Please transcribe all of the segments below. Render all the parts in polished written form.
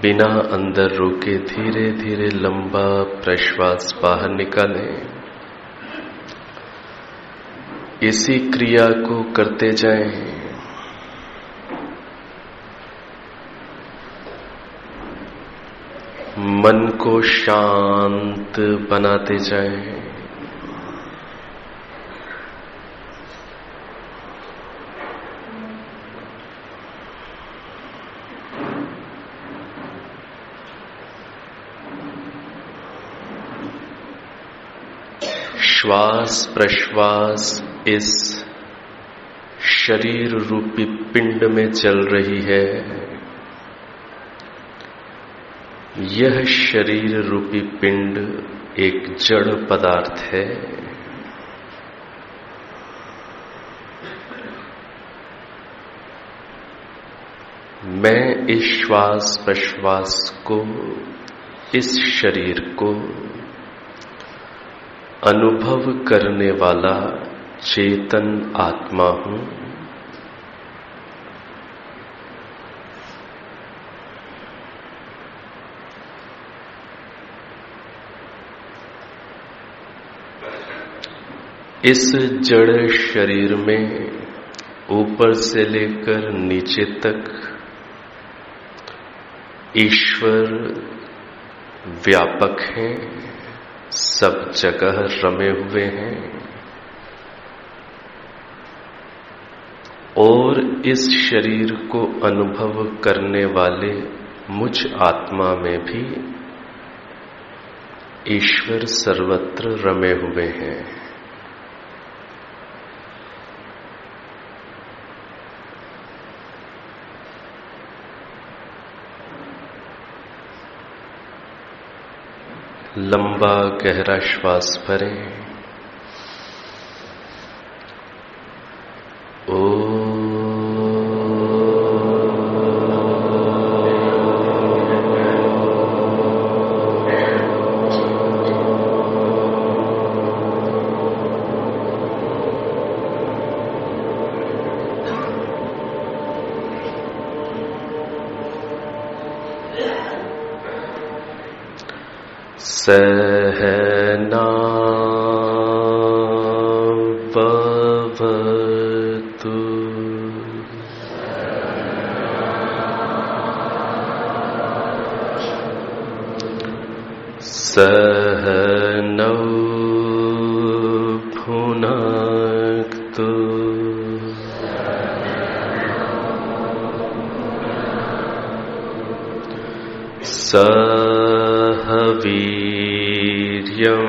बिना अंदर रोके धीरे धीरे लंबा प्रश्वास बाहर निकालें। इसी क्रिया को करते जाएं। मन को शांत बनाते जाएं। श्वास प्रश्वास इस शरीर रूपी पिंड में चल रही है। यह शरीर रूपी पिंड एक जड़ पदार्थ है। मैं इस श्वास प्रश्वास को, इस शरीर को अनुभव करने वाला चेतन आत्मा हूं। इस जड़ शरीर में ऊपर से लेकर नीचे तक ईश्वर व्यापक हैं, सब जगह रमे हुए हैं। और इस शरीर को अनुभव करने वाले मुझ आत्मा में भी ईश्वर सर्वत्र रमे हुए हैं। लंबा गहरा श्वास भरें। सहना भवतु सहनौ भुनक्तु सह वीर्यं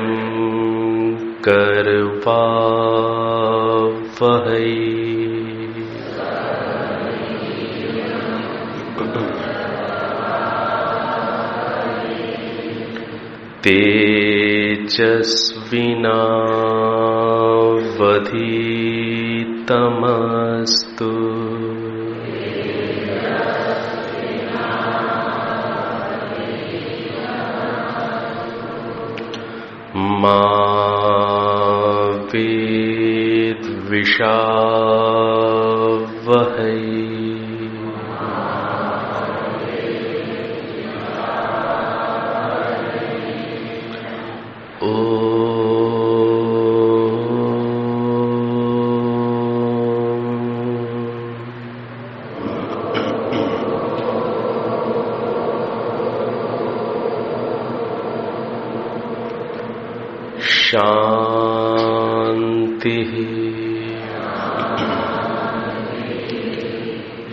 करवावहै तेजस्विनावधीतमस्तु मा विद्विषावहै शांति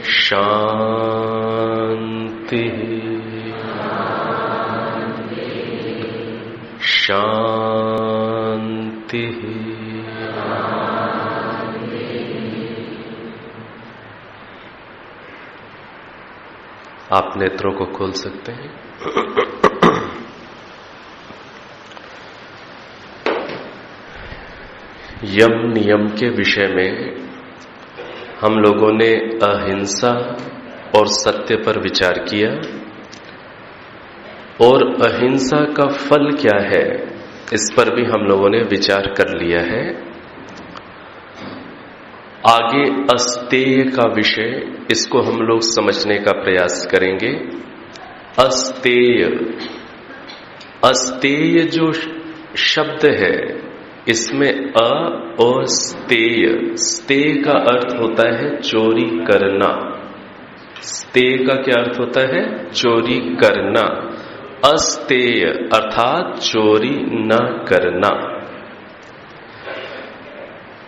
शांति शांति। आप नेत्रों को खोल सकते हैं। यम नियम के विषय में हम लोगों ने अहिंसा और सत्य पर विचार किया और अहिंसा का फल क्या है इस पर भी हम लोगों ने विचार कर लिया है। आगे अस्तेय का विषय, इसको हम लोग समझने का प्रयास करेंगे। अस्तेय। अस्तेय जो शब्द है इसमें अ और स्तेय, स्तेय का अर्थ होता है चोरी करना। स्तेय का क्या अर्थ होता है? चोरी करना। अस्तेय अर्थात चोरी न करना।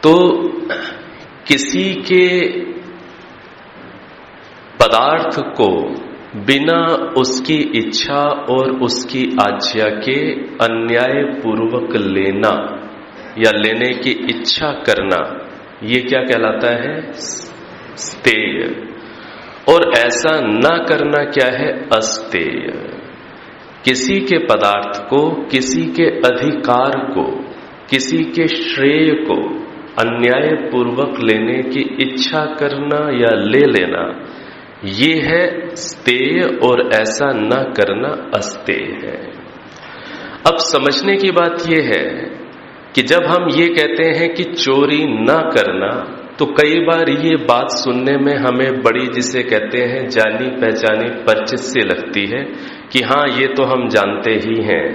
तो किसी के पदार्थ को बिना उसकी इच्छा और उसकी आज्ञा के अन्याय पूर्वक लेना या लेने की इच्छा करना, ये क्या कहलाता है? स्तेय। और ऐसा न करना क्या है? अस्तेय। किसी के पदार्थ को, किसी के अधिकार को, किसी के श्रेय को अन्याय पूर्वक लेने की इच्छा करना या ले लेना, ये है स्तेय, और ऐसा न करना अस्तेय है। अब समझने की बात यह है कि जब हम ये कहते हैं कि चोरी न करना, तो कई बार ये बात सुनने में हमें बड़ी, जिसे कहते हैं जानी पहचानी, परिचित सी लगती है कि हाँ ये तो हम जानते ही हैं,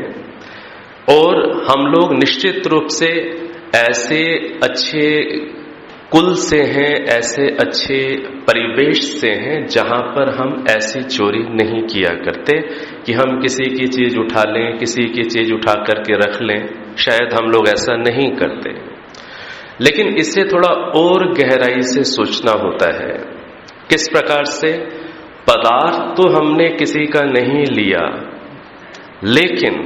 और हम लोग निश्चित रूप से ऐसे अच्छे कुल से हैं, ऐसे अच्छे परिवेश से हैं जहां पर हम ऐसी चोरी नहीं किया करते कि हम किसी की चीज उठा लें, किसी की चीज उठा करके रख लें। शायद हम लोग ऐसा नहीं करते, लेकिन इसे थोड़ा और गहराई से सोचना होता है। किस प्रकार से? पदार्थ तो हमने किसी का नहीं लिया, लेकिन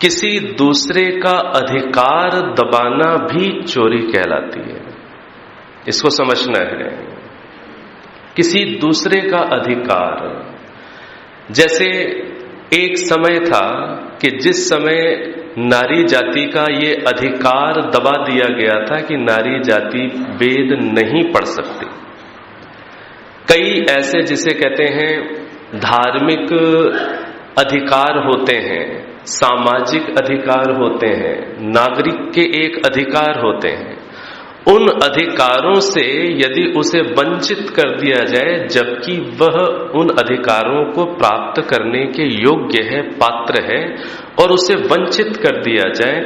किसी दूसरे का अधिकार दबाना भी चोरी कहलाती है। इसको समझना है। किसी दूसरे का अधिकार, जैसे एक समय था कि जिस समय नारी जाति का ये अधिकार दबा दिया गया था कि नारी जाति वेद नहीं पढ़ सकती। कई ऐसे जिसे कहते हैं धार्मिक अधिकार होते हैं, सामाजिक अधिकार होते हैं, नागरिक के एक अधिकार होते हैं। उन अधिकारों से यदि उसे वंचित कर दिया जाए, जबकि वह उन अधिकारों को प्राप्त करने के योग्य है, पात्र है, और उसे वंचित कर दिया जाए,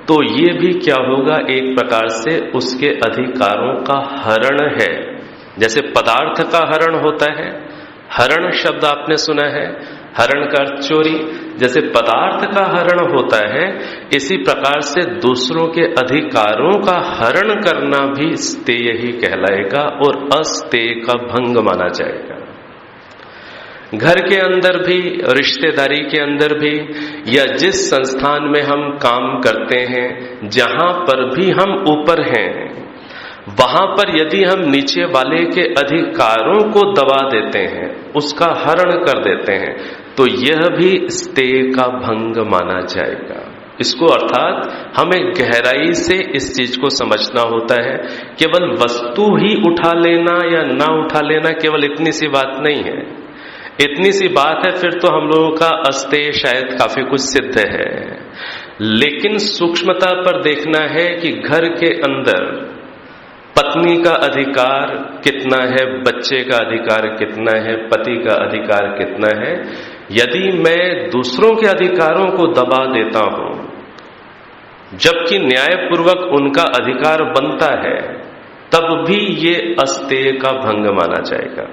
तो ये भी क्या होगा? एक प्रकार से उसके अधिकारों का हरण है। जैसे पदार्थ का हरण होता है, हरण शब्द आपने सुना है, हरण का अर्थ चोरी। जैसे पदार्थ का हरण होता है, इसी प्रकार से दूसरों के अधिकारों का हरण करना भी स्तेय ही कहलाएगा और अस्तेय का भंग माना जाएगा। घर के अंदर भी, रिश्तेदारी के अंदर भी, या जिस संस्थान में हम काम करते हैं, जहां पर भी हम ऊपर हैं, वहां पर यदि हम नीचे वाले के अधिकारों को दबा देते हैं, उसका हरण कर देते हैं, तो यह भी स्तेय का भंग माना जाएगा। इसको अर्थात हमें गहराई से इस चीज को समझना होता है। केवल वस्तु ही उठा लेना या ना उठा लेना केवल इतनी सी बात नहीं है। इतनी सी बात है फिर तो हम लोगों का अस्तेय शायद काफी कुछ सिद्ध है, लेकिन सूक्ष्मता पर देखना है कि घर के अंदर पत्नी का अधिकार कितना है, बच्चे का अधिकार कितना है, पति का अधिकार कितना है। यदि मैं दूसरों के अधिकारों को दबा देता हूं, जबकि न्यायपूर्वक उनका अधिकार बनता है, तब भी ये अस्तेय का भंग माना जाएगा।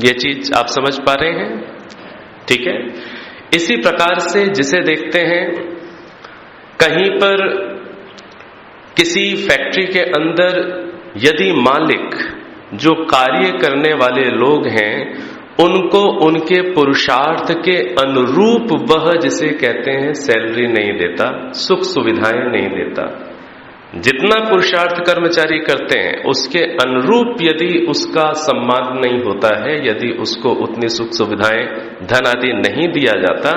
ये चीज आप समझ पा रहे हैं? ठीक है। इसी प्रकार से जिसे देखते हैं, कहीं पर किसी फैक्ट्री के अंदर यदि मालिक, जो कार्य करने वाले लोग हैं, उनको उनके पुरुषार्थ के अनुरूप वह जिसे कहते हैं सैलरी नहीं देता, सुख सुविधाएं नहीं देता, जितना पुरुषार्थ कर्मचारी करते हैं उसके अनुरूप यदि उसका सम्मान नहीं होता है, यदि उसको उतनी सुख सुविधाएं, धन आदि नहीं दिया जाता,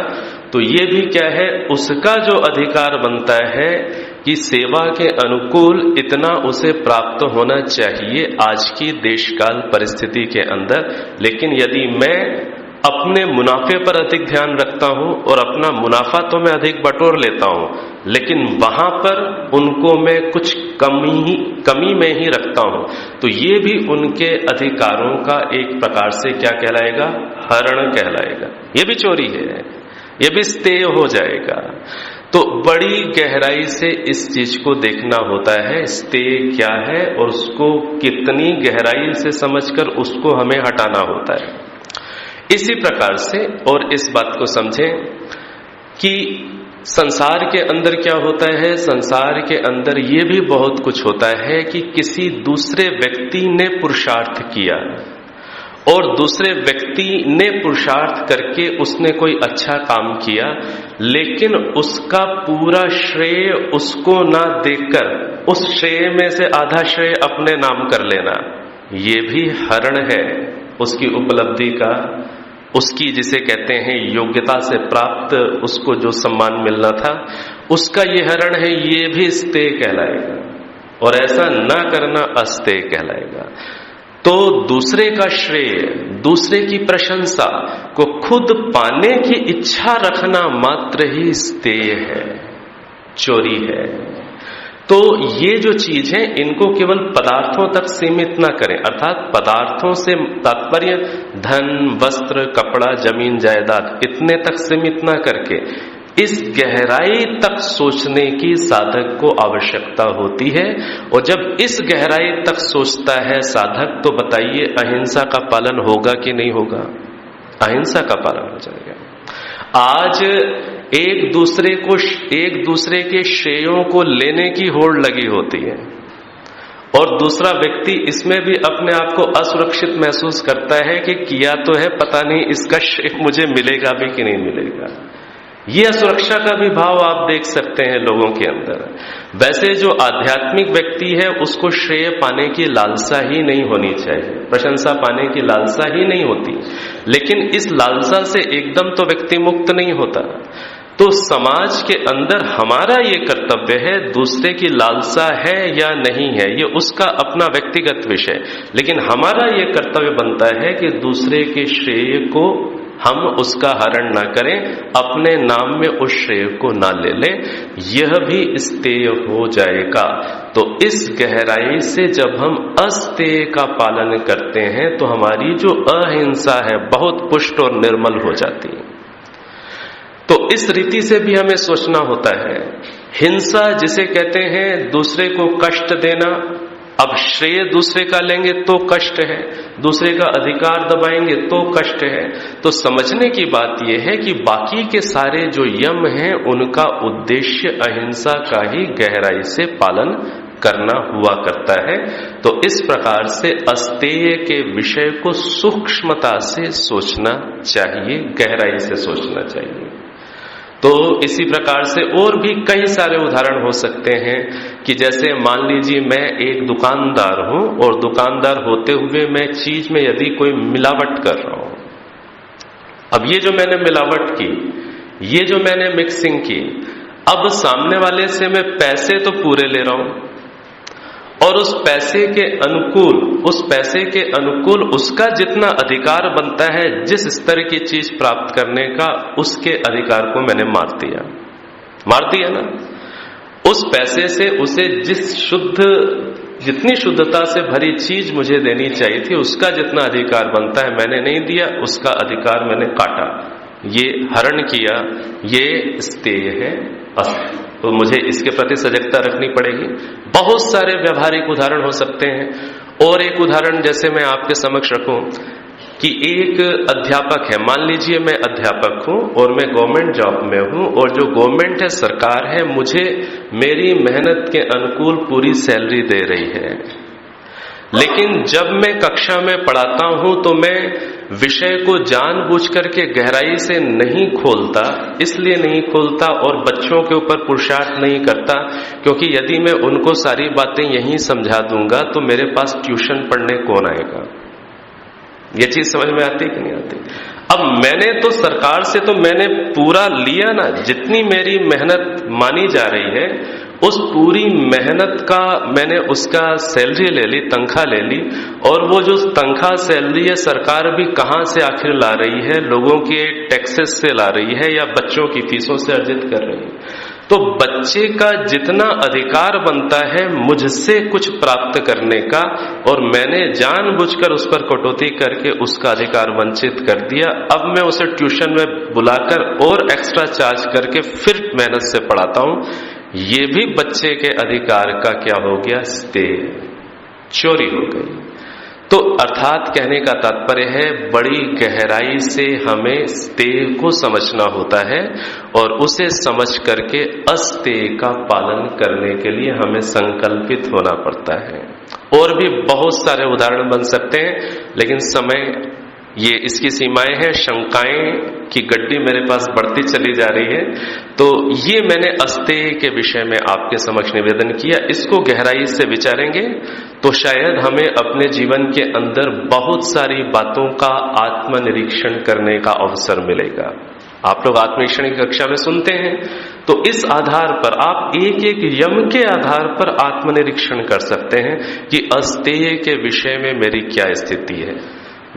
तो ये भी क्या है, उसका जो अधिकार बनता है कि सेवा के अनुकूल इतना उसे प्राप्त होना चाहिए आज की देशकाल परिस्थिति के अंदर। लेकिन यदि मैं अपने मुनाफे पर अधिक ध्यान रखता हूं और अपना मुनाफा तो मैं अधिक बटोर लेता हूं, लेकिन वहां पर उनको मैं कुछ कमी में ही रखता हूं, तो ये भी उनके अधिकारों का एक प्रकार से क्या कहलाएगा? हरण कहलाएगा। ये भी चोरी है, ये भी स्तेय हो जाएगा। तो बड़ी गहराई से इस चीज को देखना होता है, स्तेय क्या है और उसको कितनी गहराई से समझकर उसको हमें हटाना होता है। इसी प्रकार से और इस बात को समझें कि संसार के अंदर क्या होता है। संसार के अंदर ये भी बहुत कुछ होता है कि किसी दूसरे व्यक्ति ने पुरुषार्थ किया और दूसरे व्यक्ति ने पुरुषार्थ करके उसने कोई अच्छा काम किया, लेकिन उसका पूरा श्रेय उसको ना देकर उस श्रेय में से आधा श्रेय अपने नाम कर लेना, ये भी हरण है उसकी उपलब्धि का, उसकी जिसे कहते हैं योग्यता से प्राप्त उसको जो सम्मान मिलना था उसका ये हरण है। ये भी स्तेय कहलाएगा और ऐसा ना करना अस्तेय कहलाएगा। तो दूसरे का श्रेय, दूसरे की प्रशंसा को खुद पाने की इच्छा रखना मात्र ही स्तेय है, चोरी है। तो ये जो चीज है इनको केवल पदार्थों तक सीमित ना करें, अर्थात पदार्थों से तात्पर्य धन, वस्त्र, कपड़ा, जमीन, जायदाद इतने तक सीमित ना करके इस गहराई तक सोचने की साधक को आवश्यकता होती है। और जब इस गहराई तक सोचता है साधक, तो बताइए अहिंसा का पालन होगा कि नहीं होगा? अहिंसा का पालन हो जाएगा। आज एक दूसरे के श्रेयों को लेने की होड़ लगी होती है और दूसरा व्यक्ति इसमें भी अपने आप को असुरक्षित महसूस करता है कि किया तो है, पता नहीं इसका श्रेय मुझे मिलेगा भी कि नहीं मिलेगा। ये असुरक्षा का भी भाव आप देख सकते हैं लोगों के अंदर। वैसे जो आध्यात्मिक व्यक्ति है उसको श्रेय पाने की लालसा ही नहीं होनी चाहिए, प्रशंसा पाने की लालसा ही नहीं होती, लेकिन इस लालसा से एकदम तो व्यक्ति मुक्त नहीं होता। तो समाज के अंदर हमारा ये कर्तव्य है, दूसरे की लालसा है या नहीं है ये उसका अपना व्यक्तिगत विषय, लेकिन हमारा ये कर्तव्य बनता है कि दूसरे के श्रेय को हम उसका हरण ना करें, अपने नाम में उस श्रेय को ना ले लें, यह भी स्तेय हो जाएगा। तो इस गहराई से जब हम अस्तेय का पालन करते हैं तो हमारी जो अहिंसा है बहुत पुष्ट और निर्मल हो जाती है। तो इस रीति से भी हमें सोचना होता है। हिंसा जिसे कहते हैं दूसरे को कष्ट देना, अब श्रेय दूसरे का लेंगे तो कष्ट है, दूसरे का अधिकार दबाएंगे तो कष्ट है। तो समझने की बात यह है कि बाकी के सारे जो यम हैं उनका उद्देश्य अहिंसा का ही गहराई से पालन करना हुआ करता है। तो इस प्रकार से अस्तेय के विषय को सूक्ष्मता से सोचना चाहिए, गहराई से सोचना चाहिए। तो इसी प्रकार से और भी कई सारे उदाहरण हो सकते हैं कि जैसे मान लीजिए मैं एक दुकानदार हूं और दुकानदार होते हुए मैं चीज में यदि कोई मिलावट कर रहा हूं, अब ये जो मैंने मिलावट की, ये जो मैंने मिक्सिंग की, अब सामने वाले से मैं पैसे तो पूरे ले रहा हूं और उस पैसे के अनुकूल उसका जितना अधिकार बनता है जिस स्तर की चीज प्राप्त करने का, उसके अधिकार को मैंने मार दिया ना। उस पैसे से उसे जितनी शुद्धता से भरी चीज मुझे देनी चाहिए थी उसका जितना अधिकार बनता है मैंने नहीं दिया, उसका अधिकार मैंने काटा, ये हरण किया, ये स्तेय है। तो मुझे इसके प्रति सजगता रखनी पड़ेगी। बहुत सारे व्यवहारिक उदाहरण हो सकते हैं। और एक उदाहरण जैसे मैं आपके समक्ष रखूं कि एक अध्यापक है, मान लीजिए मैं अध्यापक हूं और मैं गवर्नमेंट जॉब में हूं और जो गवर्नमेंट है, सरकार है, मुझे मेरी मेहनत के अनुकूल पूरी सैलरी दे रही है, लेकिन जब मैं कक्षा में पढ़ाता हूं तो मैं विषय को जानबूझ करके गहराई से नहीं खोलता, इसलिए नहीं खोलता और बच्चों के ऊपर पुरुषार्थ नहीं करता क्योंकि यदि मैं उनको सारी बातें यहीं समझा दूंगा तो मेरे पास ट्यूशन पढ़ने कौन आएगा। ये चीज समझ में आती कि नहीं आती? अब मैंने तो सरकार से तो मैंने पूरा लिया ना, जितनी मेरी मेहनत मानी जा रही है उस पूरी मेहनत का मैंने उसका सैलरी ले ली, तनख्वाह ले ली, और वो जो तनख्वाह सैलरी है सरकार भी कहां से आखिर ला रही है, लोगों के टैक्सेस से ला रही है या बच्चों की फीसों से अर्जित कर रही है। तो बच्चे का जितना अधिकार बनता है मुझसे कुछ प्राप्त करने का, और मैंने जानबूझकर उस पर कटौती करके उसका अधिकार वंचित कर दिया। अब मैं उसे ट्यूशन में बुलाकर और एक्स्ट्रा चार्ज करके फिर मेहनत से पढ़ाता हूं। ये भी बच्चे के अधिकार का क्या हो गया, स्टे, चोरी हो गई। तो अर्थात कहने का तात्पर्य है बड़ी गहराई से हमें स्तेय को समझना होता है, और उसे समझ करके अस्तेय का पालन करने के लिए हमें संकल्पित होना पड़ता है। और भी बहुत सारे उदाहरण बन सकते हैं, लेकिन समय ये इसकी सीमाएं हैं। शंकाएं की गड्डी मेरे पास बढ़ती चली जा रही है, तो ये मैंने अस्तेय के विषय में आपके समक्ष निवेदन किया। इसको गहराई से विचारेंगे तो शायद हमें अपने जीवन के अंदर बहुत सारी बातों का आत्मनिरीक्षण करने का अवसर मिलेगा। आप लोग आत्मनिरीक्षण की कक्षा में सुनते हैं, तो इस आधार पर आप एक एक यम के आधार पर आत्मनिरीक्षण कर सकते हैं कि अस्तेय के विषय में मेरी क्या स्थिति है।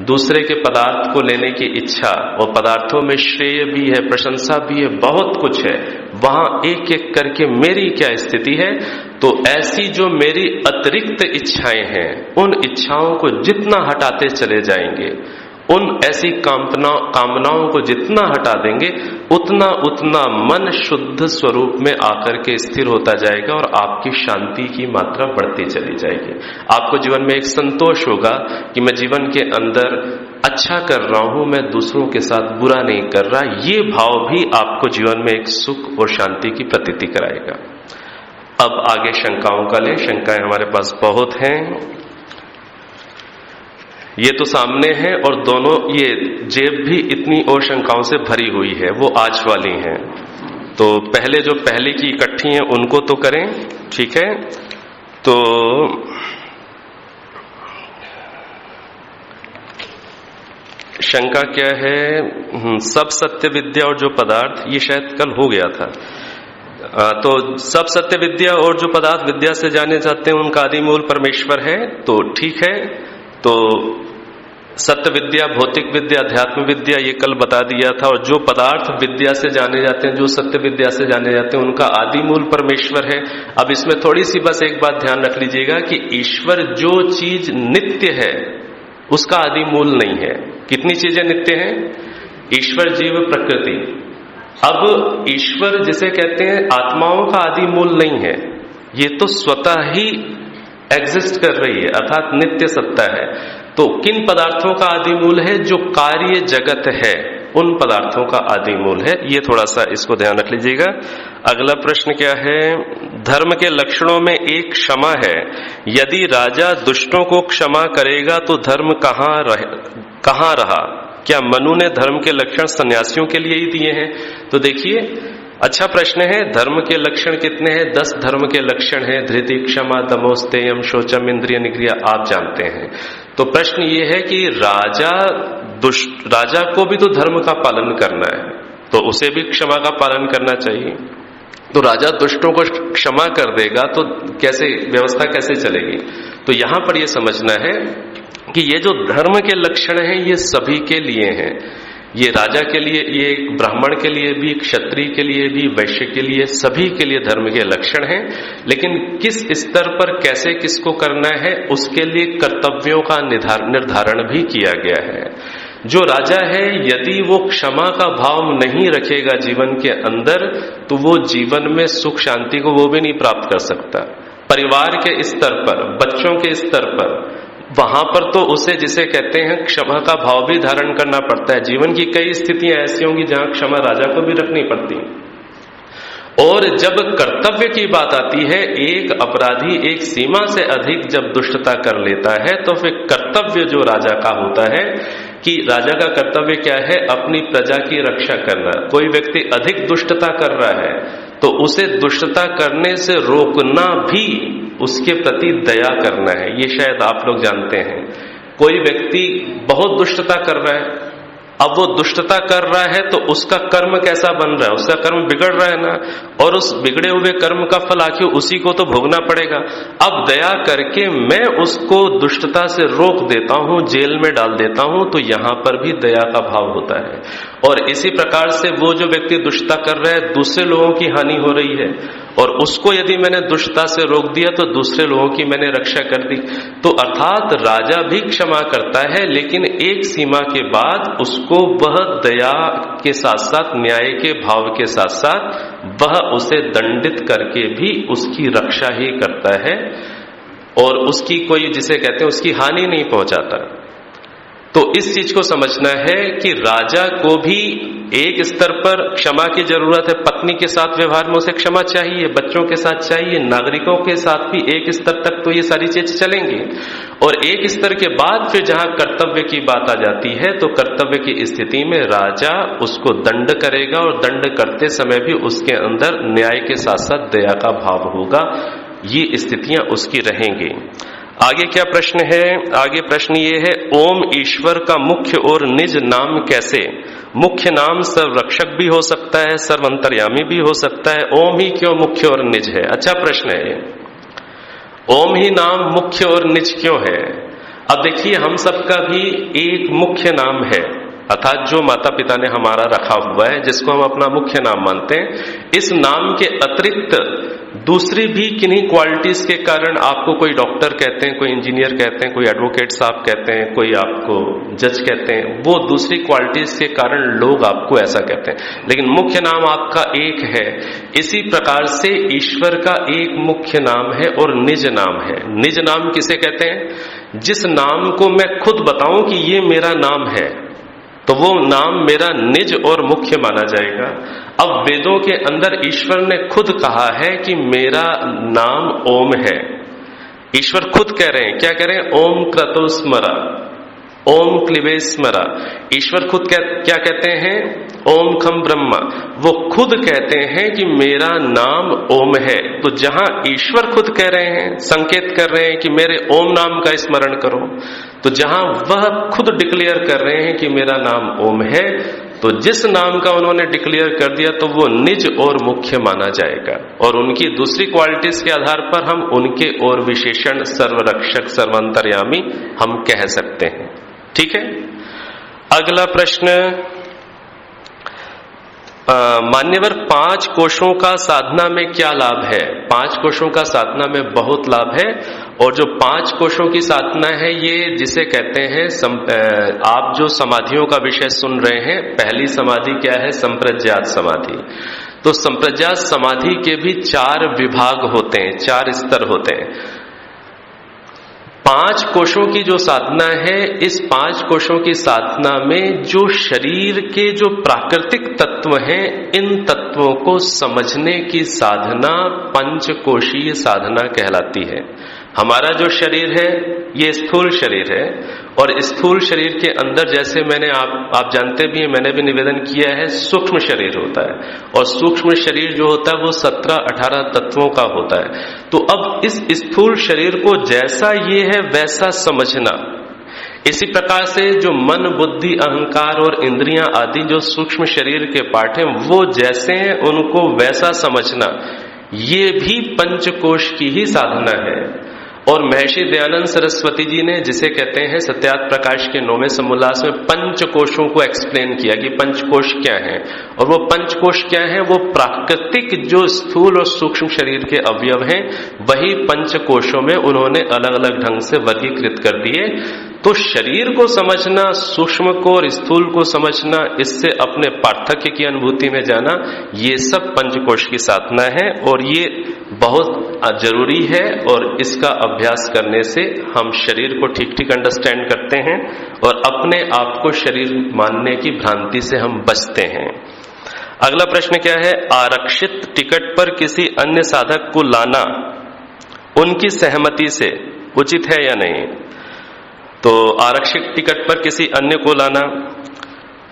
दूसरे के पदार्थ को लेने की इच्छा, और पदार्थों में श्रेय भी है, प्रशंसा भी है, बहुत कुछ है, वहां एक एक करके मेरी क्या स्थिति है। तो ऐसी जो मेरी अतिरिक्त इच्छाएं हैं, उन इच्छाओं को जितना हटाते चले जाएंगे, उन ऐसी कामनाओं को जितना हटा देंगे, उतना उतना मन शुद्ध स्वरूप में आकर के स्थिर होता जाएगा और आपकी शांति की मात्रा बढ़ती चली जाएगी। आपको जीवन में एक संतोष होगा कि मैं जीवन के अंदर अच्छा कर रहा हूं, मैं दूसरों के साथ बुरा नहीं कर रहा। ये भाव भी आपको जीवन में एक सुख और शांति की प्रतीति कराएगा। अब आगे शंकाओं का लें। शंकाएं हमारे पास बहुत हैं, ये तो सामने है, और दोनों ये जेब भी इतनी और शंकाओं से भरी हुई है, वो आज वाली हैं। तो पहले जो पहले की इकट्ठी हैं उनको तो करें, ठीक है। तो शंका क्या है, सब सत्य विद्या और जो पदार्थ, ये शायद कल हो गया था। तो सब सत्य विद्या और जो पदार्थ विद्या से जाने जाते हैं उनका आदि मूल परमेश्वर है, तो ठीक है। तो सत्य विद्या, भौतिक विद्या, अध्यात्म विद्या, ये कल बता दिया था। और जो पदार्थ विद्या से जाने जाते हैं, जो सत्य विद्या से जाने जाते हैं, उनका आदि मूल परमेश्वर है। अब इसमें थोड़ी सी बस एक बात ध्यान रख लीजिएगा कि ईश्वर जो चीज नित्य है उसका आदि मूल नहीं है। कितनी चीजें नित्य हैं? ईश्वर, जीव, प्रकृति। अब ईश्वर जिसे कहते हैं आत्माओं का आदि मूल नहीं है, ये तो स्वतः ही एग्जिस्ट कर रही है, अर्थात नित्य सत्ता है। तो किन पदार्थों का आदि मूल है? जो कार्य जगत है, उन पदार्थों का आदि मूल है। ये थोड़ा सा इसको ध्यान रख लीजिएगा। अगला प्रश्न क्या है, धर्म के लक्षणों में एक क्षमा है। यदि राजा दुष्टों को क्षमा करेगा तो धर्म कहां रहा? क्या मनु ने धर्म के लक्षण सन्यासियों के लिए ही दिए हैं? तो देखिए, अच्छा प्रश्न है। धर्म के लक्षण कितने हैं? 10 धर्म के लक्षण हैं। धृति, क्षमा, दमोस्तेयम, शौचम, इंद्रिय निग्रह, आप जानते हैं। तो प्रश्न ये है कि राजा को भी तो धर्म का पालन करना है, तो उसे भी क्षमा का पालन करना चाहिए। तो राजा दुष्टों को क्षमा कर देगा तो कैसे व्यवस्था कैसे चलेगी? तो यहां पर यह समझना है कि ये जो धर्म के लक्षण हैं ये सभी के लिए हैं। ये राजा के लिए, ये ब्राह्मण के लिए भी, क्षत्रिय के लिए भी, वैश्य के लिए, सभी के लिए धर्म के लक्षण हैं। लेकिन किस स्तर पर कैसे किसको करना है उसके लिए कर्तव्यों का निर्धारण भी किया गया है। जो राजा है यदि वो क्षमा का भाव नहीं रखेगा जीवन के अंदर, तो वो जीवन में सुख शांति को वो भी नहीं प्राप्त कर सकता। परिवार के स्तर पर, बच्चों के स्तर पर, वहां पर तो उसे जिसे कहते हैं क्षमा का भाव भी धारण करना पड़ता है। जीवन की कई स्थितियां ऐसी होंगी जहां क्षमा राजा को भी रखनी पड़ती। और जब कर्तव्य की बात आती है, एक अपराधी एक सीमा से अधिक जब दुष्टता कर लेता है, तो फिर कर्तव्य जो राजा का होता है कि राजा का कर्तव्य क्या है? अपनी प्रजा की रक्षा करना। कोई व्यक्ति अधिक दुष्टता कर रहा है तो उसे दुष्टता करने से रोकना भी उसके प्रति दया करना है। ये शायद आप लोग जानते हैं। कोई व्यक्ति बहुत दुष्टता कर रहा है अब वो दुष्टता कर रहा है तो उसका कर्म कैसा बन रहा है, उसका कर्म बिगड़ रहा है ना, और उस बिगड़े हुए कर्म का फल आखिर उसी को तो भोगना पड़ेगा। अब दया करके मैं उसको दुष्टता से रोक देता हूं, जेल में डाल देता हूं, तो यहां पर भी दया का भाव होता है। और इसी प्रकार से वो जो व्यक्ति दुष्टता कर रहा है, दूसरे लोगों की हानि हो रही है, और उसको यदि मैंने दुष्टता से रोक दिया तो दूसरे लोगों की मैंने रक्षा कर दी। तो अर्थात राजा भी क्षमा करता है, लेकिन एक सीमा के बाद उसको वह दया के साथ साथ, न्याय के भाव के साथ साथ वह उसे दंडित करके भी उसकी रक्षा ही करता है, और उसकी कोई, जिसे कहते हैं, उसकी हानि नहीं पहुंचाता। तो इस चीज को समझना है कि राजा को भी एक स्तर पर क्षमा की जरूरत है। पत्नी के साथ व्यवहार में उसे क्षमा चाहिए, बच्चों के साथ चाहिए, नागरिकों के साथ भी एक स्तर तक तो ये सारी चीज चलेंगी। और एक स्तर के बाद फिर जहां कर्तव्य की बात आ जाती है, तो कर्तव्य की स्थिति में राजा उसको दंड करेगा, और दंड करते समय भी उसके अंदर न्याय के साथ साथ दया का भाव होगा। ये स्थितियां उसकी रहेंगी। आगे क्या प्रश्न है? आगे प्रश्न ये है, ओम ईश्वर का मुख्य और निज नाम कैसे? मुख्य नाम सर्वरक्षक भी हो सकता है, सर्वंतर्यामी भी हो सकता है, ओम ही क्यों मुख्य और निज है? अच्छा प्रश्न है। ओम ही नाम मुख्य और निज क्यों है? अब देखिए, हम सबका भी एक मुख्य नाम है, अर्थात जो माता पिता ने हमारा रखा हुआ है, जिसको हम अपना मुख्य नाम मानते हैं। इस नाम के अतिरिक्त दूसरी भी किन्हीं क्वालिटीज के कारण आपको कोई डॉक्टर कहते हैं, कोई इंजीनियर कहते हैं, कोई एडवोकेट साहब कहते हैं, कोई आपको जज कहते हैं, वो दूसरी क्वालिटीज के कारण लोग आपको ऐसा कहते हैं, लेकिन मुख्य नाम आपका एक है। इसी प्रकार से ईश्वर का एक मुख्य नाम है और निज नाम है। निज नाम किसे कहते हैं? जिस नाम को मैं खुद बताऊं कि ये मेरा नाम है, तो वो नाम मेरा निज और मुख्य माना जाएगा। अब वेदों के अंदर ईश्वर ने खुद कहा है कि मेरा नाम ओम है। ईश्वर खुद कह रहे हैं, क्या कह रहे हैं? ओम क्रतो स्मरा, ओम क्लिबे स्मरा। ईश्वर खुद क्या कहते हैं? ओम खम ब्रह्मा। वो खुद कहते हैं कि मेरा नाम ओम है। तो जहां ईश्वर खुद कह रहे हैं, संकेत कर रहे हैं कि मेरे ओम नाम का स्मरण करो, तो जहां वह खुद डिक्लेयर कर रहे हैं कि मेरा नाम ओम है, तो जिस नाम का उन्होंने डिक्लेयर कर दिया तो वो निज और मुख्य माना जाएगा। और उनकी दूसरी क्वालिटीज के आधार पर हम उनके और विशेषण सर्वरक्षक, सर्वांतर्यामी हम कह सकते हैं। ठीक है। अगला प्रश्न, मान्यवर, 5 कोशों का साधना में क्या लाभ है? 5 कोशों का साधना में बहुत लाभ है। और जो 5 कोशों की साधना है, ये जिसे कहते हैं, आप जो समाधियों का विषय सुन रहे हैं, पहली समाधि क्या है? संप्रज्ञात समाधि। तो संप्रज्ञात समाधि के भी 4 विभाग होते हैं, 4 स्तर होते हैं। 5 कोशों की जो साधना है, इस 5 कोशों की साधना में जो शरीर के जो प्राकृतिक तत्व हैं, इन तत्वों को समझने की साधना पंचकोशीय साधना कहलाती है। हमारा जो शरीर है ये स्थूल शरीर है, और स्थूल शरीर के अंदर, जैसे मैंने आप जानते भी हैं, मैंने भी निवेदन किया है, सूक्ष्म शरीर होता है, और सूक्ष्म शरीर जो होता है वो 17-18 तत्वों का होता है। तो अब इस स्थूल शरीर को जैसा ये है वैसा समझना, इसी प्रकार से जो मन, बुद्धि, अहंकार और इंद्रियां आदि जो सूक्ष्म शरीर के पार्ट हैं, वो जैसे हैं उनको वैसा समझना, ये भी पंचकोश की ही साधना है। और महर्षि दयानंद सरस्वती जी ने, जिसे कहते हैं सत्यार्थ प्रकाश के 9वें समोल्लास में, पंचकोशों को एक्सप्लेन किया कि पंचकोश क्या है। और वो पंचकोश क्या है? वो प्राकृतिक जो स्थूल और सूक्ष्म शरीर के अवयव हैं, वही पंचकोशों में उन्होंने अलग अलग ढंग से वर्गीकृत कर दिए। तो शरीर को समझना, सूक्ष्म को और स्थूल को समझना, इससे अपने पार्थक्य की अनुभूति में जाना, ये सब पंचकोश की साधना है, और ये बहुत जरूरी है। और इसका अभ्यास करने से हम शरीर को ठीक ठीक अंडरस्टैंड करते हैं, और अपने आप को शरीर मानने की भ्रांति से हम बचते हैं। अगला प्रश्न क्या है? आरक्षित टिकट पर किसी अन्य साधक को लाना उनकी सहमति से उचित है या नहीं? तो आरक्षित टिकट पर किसी अन्य को लाना,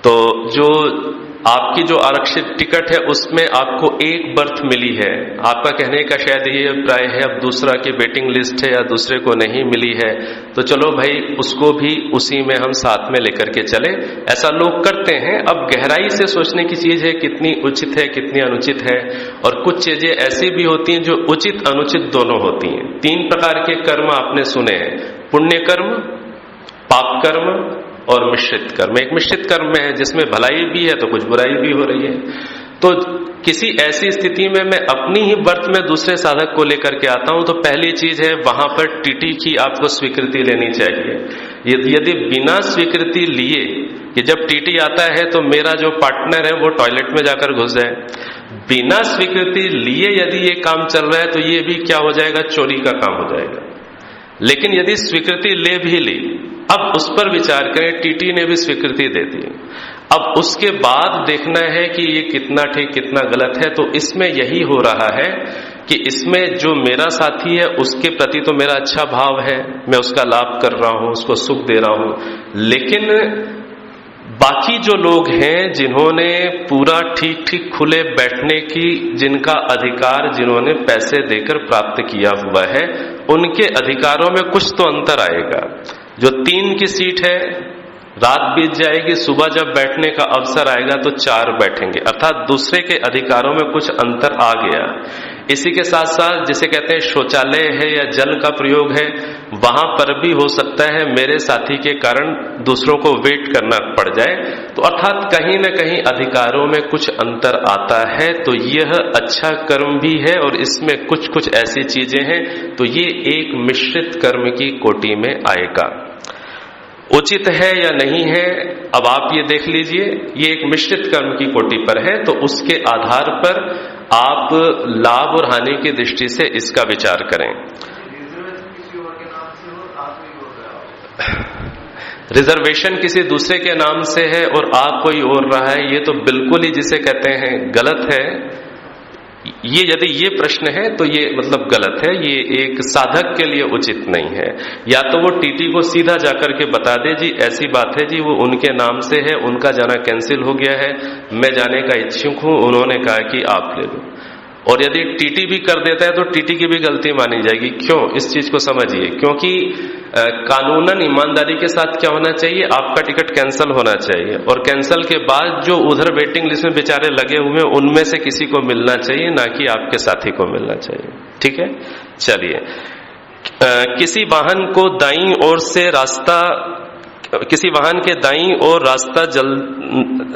तो जो आपकी जो आरक्षित टिकट है उसमें आपको एक बर्थ मिली है, आपका कहने का शायद ये अभिप्राय है अब दूसरा की वेटिंग लिस्ट है या दूसरे को नहीं मिली है, तो चलो भाई उसको भी उसी में हम साथ में लेकर के चले। ऐसा लोग करते हैं। अब गहराई से सोचने की चीज है कितनी उचित है कितनी अनुचित है। और कुछ चीजें ऐसी भी होती हैं जो उचित अनुचित दोनों होती हैं। 3 प्रकार के कर्म आपने सुने हैं, पुण्य कर्म, पाप कर्म और मिश्रित कर्म। एक मिश्रित कर्म है जिसमें भलाई भी है तो कुछ बुराई भी हो रही है। तो किसी ऐसी स्थिति में मैं अपनी ही बर्थ में दूसरे साधक को लेकर के आता हूं तो पहली चीज है वहां पर टीटी की आपको स्वीकृति लेनी चाहिए। यदि बिना स्वीकृति लिए कि जब टीटी आता है तो मेरा जो पार्टनर है वो टॉयलेट में जाकर घुस जाए, बिना स्वीकृति लिए यदि ये काम चल रहा है तो ये भी क्या हो जाएगा, चोरी का काम हो जाएगा। लेकिन यदि स्वीकृति ले भी ली, अब उस पर विचार करें, टीटी ने भी स्वीकृति दे दी, अब उसके बाद देखना है कि ये कितना ठीक कितना गलत है। तो इसमें यही हो रहा है कि इसमें जो मेरा साथी है उसके प्रति तो मेरा अच्छा भाव है, मैं उसका लाभ कर रहा हूं, उसको सुख दे रहा हूं, लेकिन बाकी जो लोग हैं जिन्होंने पूरा ठीक ठीक खुले बैठने की जिनका अधिकार जिन्होंने पैसे देकर प्राप्त किया हुआ है, उनके अधिकारों में कुछ तो अंतर आएगा। जो 3 की सीट है, रात बीत जाएगी, सुबह जब बैठने का अवसर आएगा तो 4 बैठेंगे, अर्थात दूसरे के अधिकारों में कुछ अंतर आ गया। इसी के साथ साथ जिसे कहते हैं शौचालय है या जल का प्रयोग है, वहां पर भी हो सकता है मेरे साथी के कारण दूसरों को वेट करना पड़ जाए। तो अर्थात कहीं न कहीं अधिकारों में कुछ अंतर आता है। तो यह अच्छा कर्म भी है और इसमें कुछ कुछ ऐसी चीजें हैं, तो ये एक मिश्रित कर्म की कोटि में आएगा। उचित है या नहीं है अब आप ये देख लीजिए, ये एक मिश्रित कर्म की कोटि पर है, तो उसके आधार पर आप लाभ और हानि की दृष्टि से इसका विचार करें। रिजर्वेशन किसी दूसरे के नाम से है और आप कोई और रहा है, ये तो बिल्कुल ही जिसे कहते हैं गलत है। ये यदि ये प्रश्न है तो ये मतलब गलत है, ये एक साधक के लिए उचित नहीं है। या तो वो टीटी को सीधा जाकर के बता दे जी ऐसी बात है जी, वो उनके नाम से है, उनका जाना कैंसिल हो गया है, मैं जाने का इच्छुक हूं, उन्होंने कहा कि आप ले लो। और यदि टीटी भी कर देता है तो टीटी की भी गलती मानी जाएगी। क्यों, इस चीज को समझिए, क्योंकि कानूनन ईमानदारी के साथ क्या होना चाहिए, आपका टिकट कैंसिल होना चाहिए और कैंसिल के बाद जो उधर वेटिंग लिस्ट में बेचारे लगे हुए हैं उनमें से किसी को मिलना चाहिए, ना कि आपके साथी को मिलना चाहिए। ठीक है, चलिए। किसी वाहन को दाईं ओर से रास्ता, किसी वाहन के दाईं ओर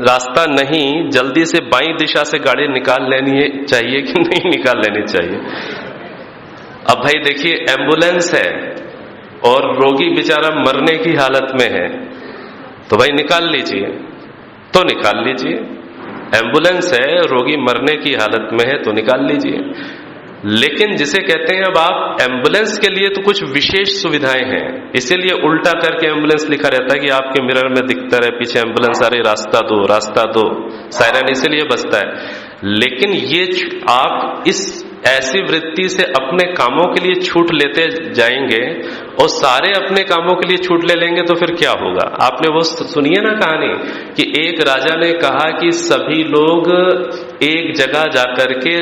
रास्ता नहीं, जल्दी से बाईं दिशा से गाड़ी निकाल लेनी चाहिए कि नहीं निकाल लेनी चाहिए। अब भाई देखिए, एम्बुलेंस है और रोगी बेचारा मरने की हालत में है, तो भाई निकाल लीजिए, तो निकाल लीजिए। एम्बुलेंस है, रोगी मरने की हालत में है, तो निकाल लीजिए। लेकिन जिसे कहते हैं अब आप एम्बुलेंस के लिए तो कुछ विशेष सुविधाएं हैं, इसीलिए उल्टा करके एम्बुलेंस लिखा रहता है कि आपके मिरर में दिखता रहे पीछे एम्बुलेंस आ रही, रास्ता दो रास्ता दो, सायरन इसीलिए बजता है। लेकिन ये आप इस ऐसी वृत्ति से अपने कामों के लिए छूट लेते जाएंगे और सारे अपने कामों के लिए छूट ले लेंगे तो फिर क्या होगा। आपने वो सुनिए ना कहानी कि एक राजा ने कहा कि सभी लोग एक जगह जाकर के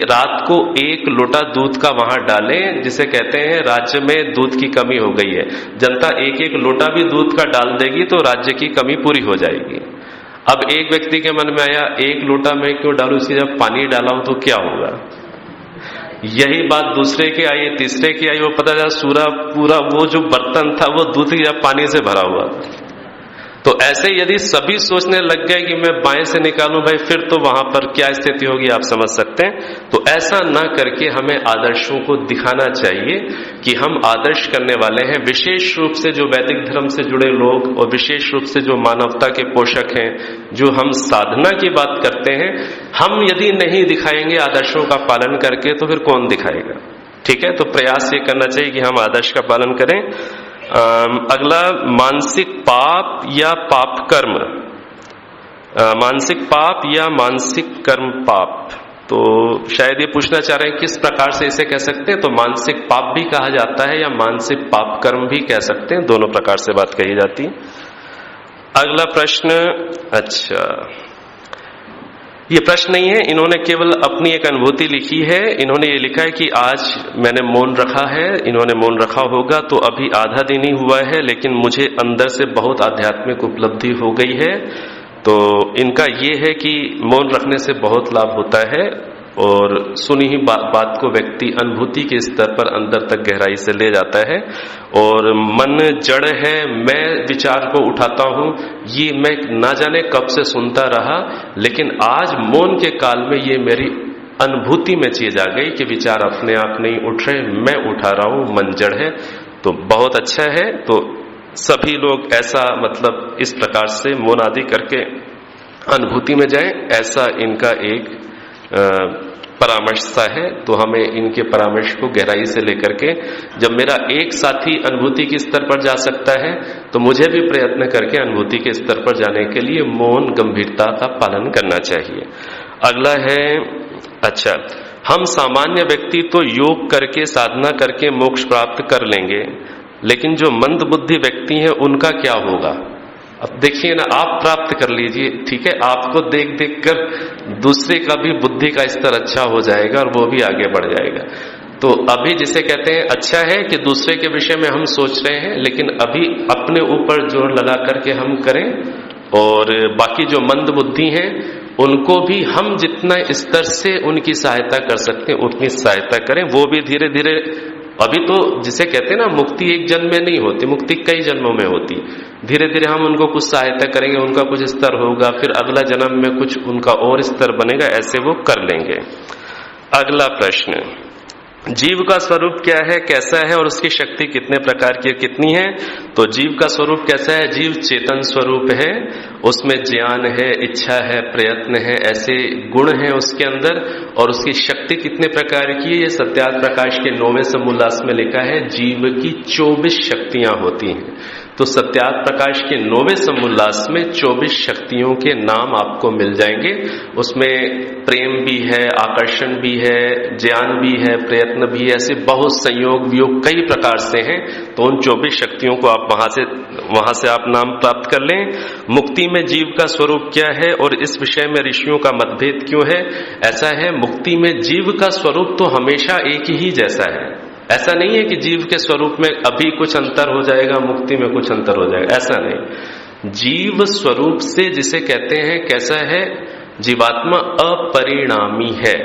रात को 1 लोटा दूध का वहां डालें, जिसे कहते हैं राज्य में दूध की कमी हो गई है, जनता 1-1 लोटा भी दूध का डाल देगी तो राज्य की कमी पूरी हो जाएगी। अब एक व्यक्ति के मन में आया 1 लोटा मैं क्यों डालूं, इसकी जब पानी डाला हूं तो क्या होगा। यही बात दूसरे के आई, तीसरे की आई, वो पता चला पूरा वो जो बर्तन था वो दूध या पानी से भरा हुआ। तो ऐसे यदि सभी सोचने लग गए कि मैं बाएं से निकालूं भाई, फिर तो वहां पर क्या स्थिति होगी आप समझ सकते हैं। तो ऐसा ना करके हमें आदर्शों को दिखाना चाहिए कि हम आदर्श करने वाले हैं। विशेष रूप से जो वैदिक धर्म से जुड़े लोग और विशेष रूप से जो मानवता के पोषक हैं, जो हम साधना की बात करते हैं, हम यदि नहीं दिखाएंगे आदर्शों का पालन करके तो फिर कौन दिखाएगा। ठीक है, तो प्रयास ये करना चाहिए कि हम आदर्श का पालन करें। अगला, मानसिक पाप या पाप कर्म। मानसिक पाप या मानसिक कर्म पाप, तो शायद ये पूछना चाह रहे हैं किस प्रकार से इसे कह सकते हैं। तो मानसिक पाप भी कहा जाता है या मानसिक पाप कर्म भी कह सकते हैं, दोनों प्रकार से बात कही जाती है। अगला प्रश्न, अच्छा, ये प्रश्न नहीं है, इन्होंने केवल अपनी एक अनुभूति लिखी है। इन्होंने ये लिखा है कि आज मैंने मौन रखा है, इन्होंने मौन रखा होगा तो अभी आधा दिन ही हुआ है, लेकिन मुझे अंदर से बहुत आध्यात्मिक उपलब्धि हो गई है। तो इनका ये है कि मौन रखने से बहुत लाभ होता है और सुनी ही बात को व्यक्ति अनुभूति के स्तर पर अंदर तक गहराई से ले जाता है। और मन जड़ है, मैं विचार को उठाता हूं, ये मैं ना जाने कब से सुनता रहा, लेकिन आज मौन के काल में ये मेरी अनुभूति में चीज आ गई कि विचार अपने आप नहीं उठ रहे, मैं उठा रहा हूं, मन जड़ है। तो बहुत अच्छा है। तो सभी लोग ऐसा मतलब इस प्रकार से मौन आदि करके अनुभूति में जाएं, ऐसा इनका एक परामर्श सा है। तो हमें इनके परामर्श को गहराई से लेकर के, जब मेरा एक साथी अनुभूति के स्तर पर जा सकता है तो मुझे भी प्रयत्न करके अनुभूति के स्तर पर जाने के लिए मौन गंभीरता का पालन करना चाहिए। अगला है, अच्छा, हम सामान्य व्यक्ति तो योग करके साधना करके मोक्ष प्राप्त कर लेंगे, लेकिन जो मंद बुद्धि व्यक्ति हैं उनका क्या होगा? अब देखिए ना, आप प्राप्त कर लीजिए, ठीक है, आपको देख देख कर दूसरे का भी बुद्धि का स्तर अच्छा हो जाएगा और वो भी आगे बढ़ जाएगा। तो अभी जिसे कहते हैं, अच्छा है कि दूसरे के विषय में हम सोच रहे हैं, लेकिन अभी अपने ऊपर जोर लगा करके हम करें और बाकी जो मंद बुद्धि हैं उनको भी हम जितना स्तर से उनकी सहायता कर सकते हैं उतनी सहायता करें। वो भी धीरे धीरे, अभी तो जिसे कहते हैं ना, मुक्ति एक जन्म में नहीं होती, मुक्ति कई जन्मों में होती। धीरे धीरे हम उनको कुछ सहायता करेंगे, उनका कुछ स्तर होगा, फिर अगला जन्म में कुछ उनका और स्तर बनेगा, ऐसे वो कर लेंगे। अगला प्रश्न, जीव का स्वरूप क्या है, कैसा है और उसकी शक्ति कितने प्रकार की कितनी है? तो जीव का स्वरूप कैसा है? जीव चेतन स्वरूप है, उसमें ज्ञान है, इच्छा है, प्रयत्न है, ऐसे गुण हैं उसके अंदर। और उसकी शक्ति कितने प्रकार की है? ये सत्यार्थ प्रकाश के 9वें समोल्लास में लिखा है, जीव की 24 शक्तियां होती हैं। तो सत्यार्थ प्रकाश के 9वें समोल्लास में 24 शक्तियों के नाम आपको मिल जाएंगे। उसमें प्रेम भी है, आकर्षण भी है, ज्ञान भी है, प्रयत्न भी है, ऐसे बहुत संयोग वियोग कई प्रकार से हैं। तो उन 24 शक्तियों को आप वहां से आप नाम प्राप्त कर लें। मुक्ति में जीव का स्वरूप क्या है और इस विषय में ऋषियों का मतभेद क्यों है? ऐसा है, मुक्ति में जीव का स्वरूप तो हमेशा एक ही जैसा है। ऐसा नहीं है कि जीव के स्वरूप में अभी कुछ अंतर हो जाएगा, मुक्ति में कुछ अंतर हो जाएगा, ऐसा नहीं। जीव स्वरूप से जिसे कहते हैं, कैसा है? जीवात्मा अपरिणामी है,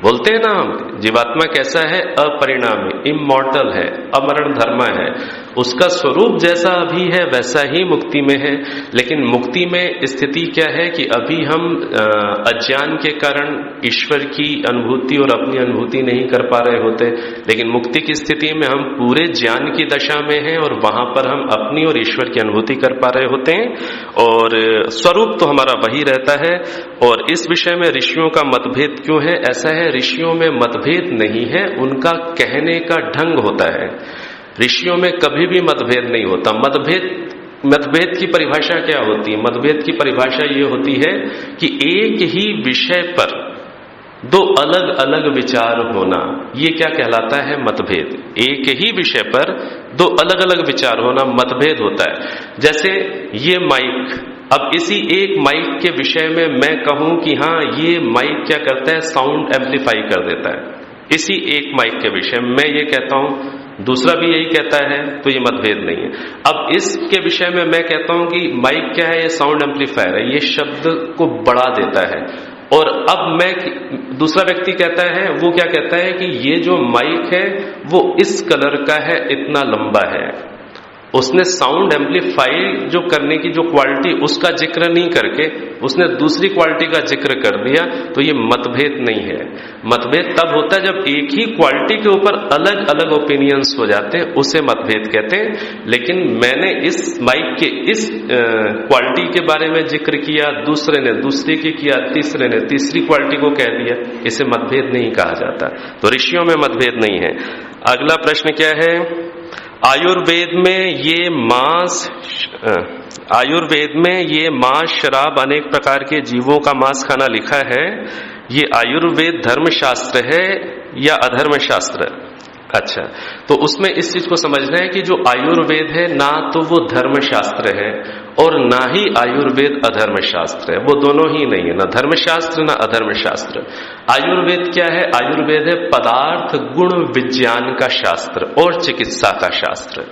बोलते हैं ना हम, जीवात्मा कैसा है? अपरिणामी, इमॉर्टल है, अमरण धर्म है। उसका स्वरूप जैसा अभी है वैसा ही मुक्ति में है। लेकिन मुक्ति में स्थिति क्या है कि अभी हम अज्ञान के कारण ईश्वर की अनुभूति और अपनी अनुभूति नहीं कर पा रहे होते, लेकिन मुक्ति की स्थिति में हम पूरे ज्ञान की दशा में हैं और वहां पर हम अपनी और ईश्वर की अनुभूति कर पा रहे होते हैं और स्वरूप तो हमारा वही रहता है। और इस विषय में ऋषियों का मतभेद क्यों है? ऐसा है, ऋषियों में मतभेद नहीं है, उनका कहने का ढंग होता है। ऋषियों में कभी भी मतभेद नहीं होता। मतभेद की परिभाषा क्या होती है? मतभेद की परिभाषा ये होती है कि एक ही विषय पर दो अलग अलग विचार होना, ये क्या कहलाता है? मतभेद। एक ही विषय पर दो अलग अलग विचार होना मतभेद होता है। जैसे ये माइक, अब इसी एक माइक के विषय में मैं कहूं कि हाँ ये माइक क्या करता है? साउंड एम्पलीफाई कर देता है। इसी एक माइक के विषय में मैं ये कहता हूं, दूसरा भी यही कहता है, तो ये मतभेद नहीं है। अब इसके विषय में मैं कहता हूं कि माइक क्या है? ये साउंड एम्पलीफायर है, ये शब्द को बढ़ा देता है। और अब दूसरा व्यक्ति कहता है, वो क्या कहता है कि ये जो माइक है वो इस कलर का है, इतना लंबा है। उसने साउंड एम्पलीफाई जो करने की जो क्वालिटी, उसका जिक्र नहीं करके उसने दूसरी क्वालिटी का जिक्र कर दिया, तो ये मतभेद नहीं है। मतभेद तब होता है जब एक ही क्वालिटी के ऊपर अलग अलग ओपिनियंस हो जाते हैं, उसे मतभेद कहते हैं। लेकिन मैंने इस माइक के इस क्वालिटी के बारे में जिक्र किया, दूसरे ने दूसरे की किया, तीसरे ने तीसरी क्वालिटी को कह दिया, इसे मतभेद नहीं कहा जाता। तो ऋषियों में मतभेद नहीं है। अगला प्रश्न क्या है? आयुर्वेद में ये मांस, शराब, अनेक प्रकार के जीवों का मांस खाना लिखा है। ये आयुर्वेद धर्म शास्त्र है या अधर्म शास्त्र? अच्छा, तो उसमें इस चीज को समझना है कि जो आयुर्वेद है ना तो वो धर्मशास्त्र है और ना ही आयुर्वेद अधर्मशास्त्र है, वो दोनों ही नहीं है, ना धर्मशास्त्र ना अधर्मशास्त्र। आयुर्वेद क्या है? आयुर्वेद है पदार्थ गुण विज्ञान का शास्त्र और चिकित्सा का शास्त्र।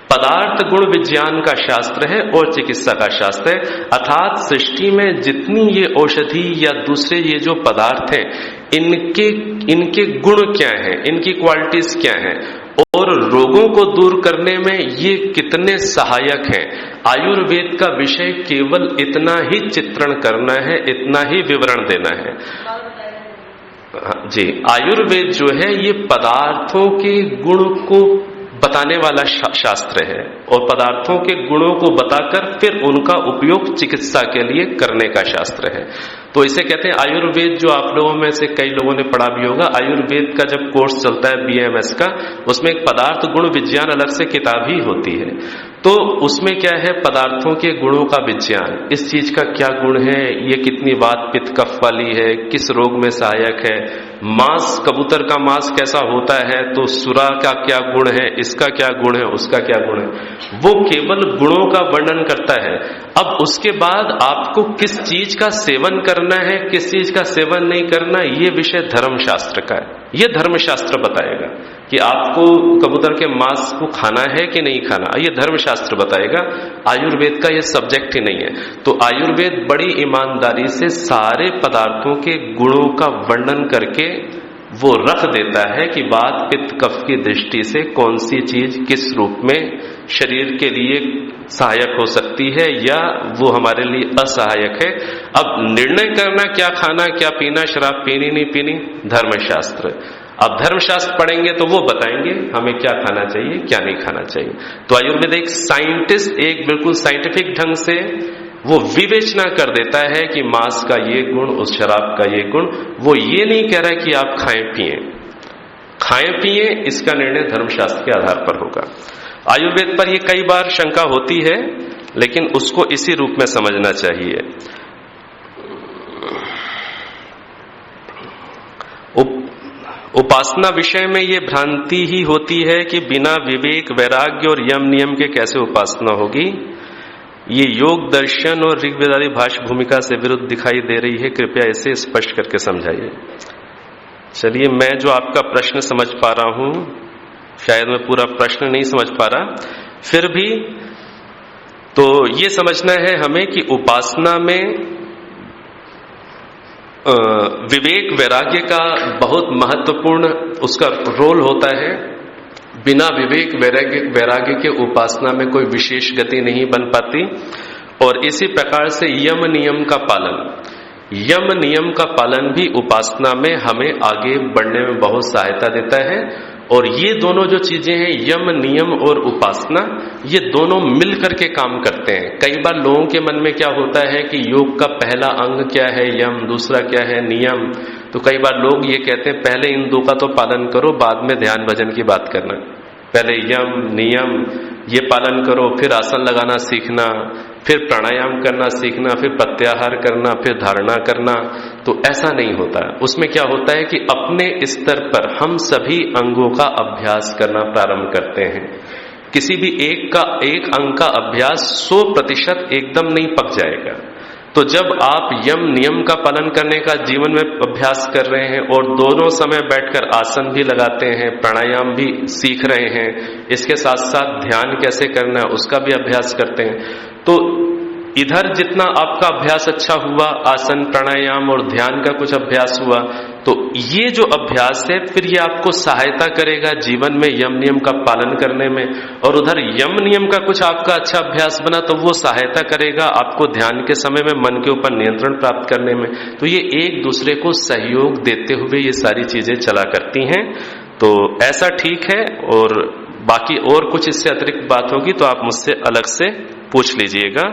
पदार्थ गुण विज्ञान का शास्त्र है और चिकित्सा का शास्त्र है, अर्थात सृष्टि में जितनी ये औषधि या दूसरे ये जो पदार्थ हैं, इनके गुण क्या हैं, इनकी क्वालिटीज क्या हैं और रोगों को दूर करने में ये कितने सहायक हैं। आयुर्वेद का विषय केवल इतना ही चित्रण करना है, इतना ही विवरण देना है। जी, आयुर्वेद जो है ये पदार्थों के गुण को बताने वाला शास्त्र है और पदार्थों के गुणों को बताकर फिर उनका उपयोग चिकित्सा के लिए करने का शास्त्र है। तो इसे कहते हैं आयुर्वेद। जो आप लोगों में से कई लोगों ने पढ़ा भी होगा, आयुर्वेद का जब कोर्स चलता है BAMS का, उसमें एक पदार्थ गुण विज्ञान अलग से किताब ही होती है। तो उसमें क्या है? पदार्थों के गुणों का विज्ञान, इस चीज का क्या गुण है, ये कितनी वात पित्त कफ वाली है, किस रोग में सहायक है, मांस, कबूतर का मांस कैसा होता है, तो सुरा का क्या गुण है, इसका क्या गुण है, उसका क्या गुण है, वो केवल गुणों का वर्णन करता है। अब उसके बाद आपको किस चीज का सेवन करना है, किस चीज का सेवन नहीं करना, ये विषय धर्मशास्त्र का है। ये धर्मशास्त्र बताएगा कि आपको कबूतर के मांस को खाना है कि नहीं खाना, ये धर्मशास्त्र बताएगा। आयुर्वेद का ये सब्जेक्ट ही नहीं है। तो आयुर्वेद बड़ी ईमानदारी से सारे पदार्थों के गुणों का वर्णन करके वो रख देता है कि वात पित्त कफ की दृष्टि से कौन सी चीज किस रूप में शरीर के लिए सहायक हो सकती है या वो हमारे लिए असहायक है। अब निर्णय करना क्या खाना क्या पीना, शराब पीनी नहीं पीनी, धर्मशास्त्र। अब धर्मशास्त्र पढ़ेंगे तो वो बताएंगे हमें क्या खाना चाहिए क्या नहीं खाना चाहिए। तो आयुर्वेद एक साइंटिस्ट, एक बिल्कुल साइंटिफिक ढंग से वो विवेचना कर देता है कि मांस का ये गुण, उस शराब का ये गुण। वो ये नहीं कह रहा कि आप खाएं पिए, इसका निर्णय धर्मशास्त्र के आधार पर होगा। आयुर्वेद पर ये कई बार शंका होती है, लेकिन उसको इसी रूप में समझना चाहिए। उपासना विषय में ये भ्रांति ही होती है कि बिना विवेक वैराग्य और यम नियम के कैसे उपासना होगी। ये योग दर्शन और ऋग्वेद आदि भाष्य भूमिका से विरुद्ध दिखाई दे रही है, कृपया इसे स्पष्ट करके समझाइए। चलिए, मैं जो आपका प्रश्न समझ पा रहा हूं, शायद मैं पूरा प्रश्न नहीं समझ पा रहा, फिर भी तो ये समझना है हमें कि उपासना में विवेक वैराग्य का बहुत महत्वपूर्ण उसका रोल होता है। बिना विवेक वैराग्य के उपासना में कोई विशेष गति नहीं बन पाती। और इसी प्रकार से यम नियम का पालन भी उपासना में हमें आगे बढ़ने में बहुत सहायता देता है। और ये दोनों जो चीजें हैं, यम नियम और उपासना, ये दोनों मिल करके काम करते हैं। कई बार लोगों के मन में क्या होता है कि योग का पहला अंग क्या है यम, दूसरा क्या है नियम। तो कई बार लोग ये कहते हैं पहले इन दो का तो पालन करो, बाद में ध्यान भजन की बात करना। पहले यम नियम ये पालन करो, फिर आसन लगाना सीखना, फिर प्राणायाम करना सीखना, फिर प्रत्याहार करना, फिर धारणा करना। तो ऐसा नहीं होता है। उसमें क्या होता है कि अपने स्तर पर हम सभी अंगों का अभ्यास करना प्रारंभ करते हैं। किसी भी एक अंग का अभ्यास 100% एकदम नहीं पक जाएगा। तो जब आप यम नियम का पालन करने का जीवन में अभ्यास कर रहे हैं और दोनों समय बैठकर आसन भी लगाते हैं, प्राणायाम भी सीख रहे हैं, इसके साथ साथ ध्यान कैसे करना है उसका भी अभ्यास करते हैं, तो इधर जितना आपका अभ्यास अच्छा हुआ, आसन प्राणायाम और ध्यान का कुछ अभ्यास हुआ, तो ये जो अभ्यास है फिर ये आपको सहायता करेगा जीवन में यम नियम का पालन करने में। और उधर यम नियम का कुछ आपका अच्छा अभ्यास बना तो वो सहायता करेगा आपको ध्यान के समय में मन के ऊपर नियंत्रण प्राप्त करने में। तो ये एक दूसरे को सहयोग देते हुए ये सारी चीजें चला करती हैं। तो ऐसा ठीक है। और बाकी और कुछ इससे अतिरिक्त बात होगी तो आप मुझसे अलग से पूछ लीजिएगा।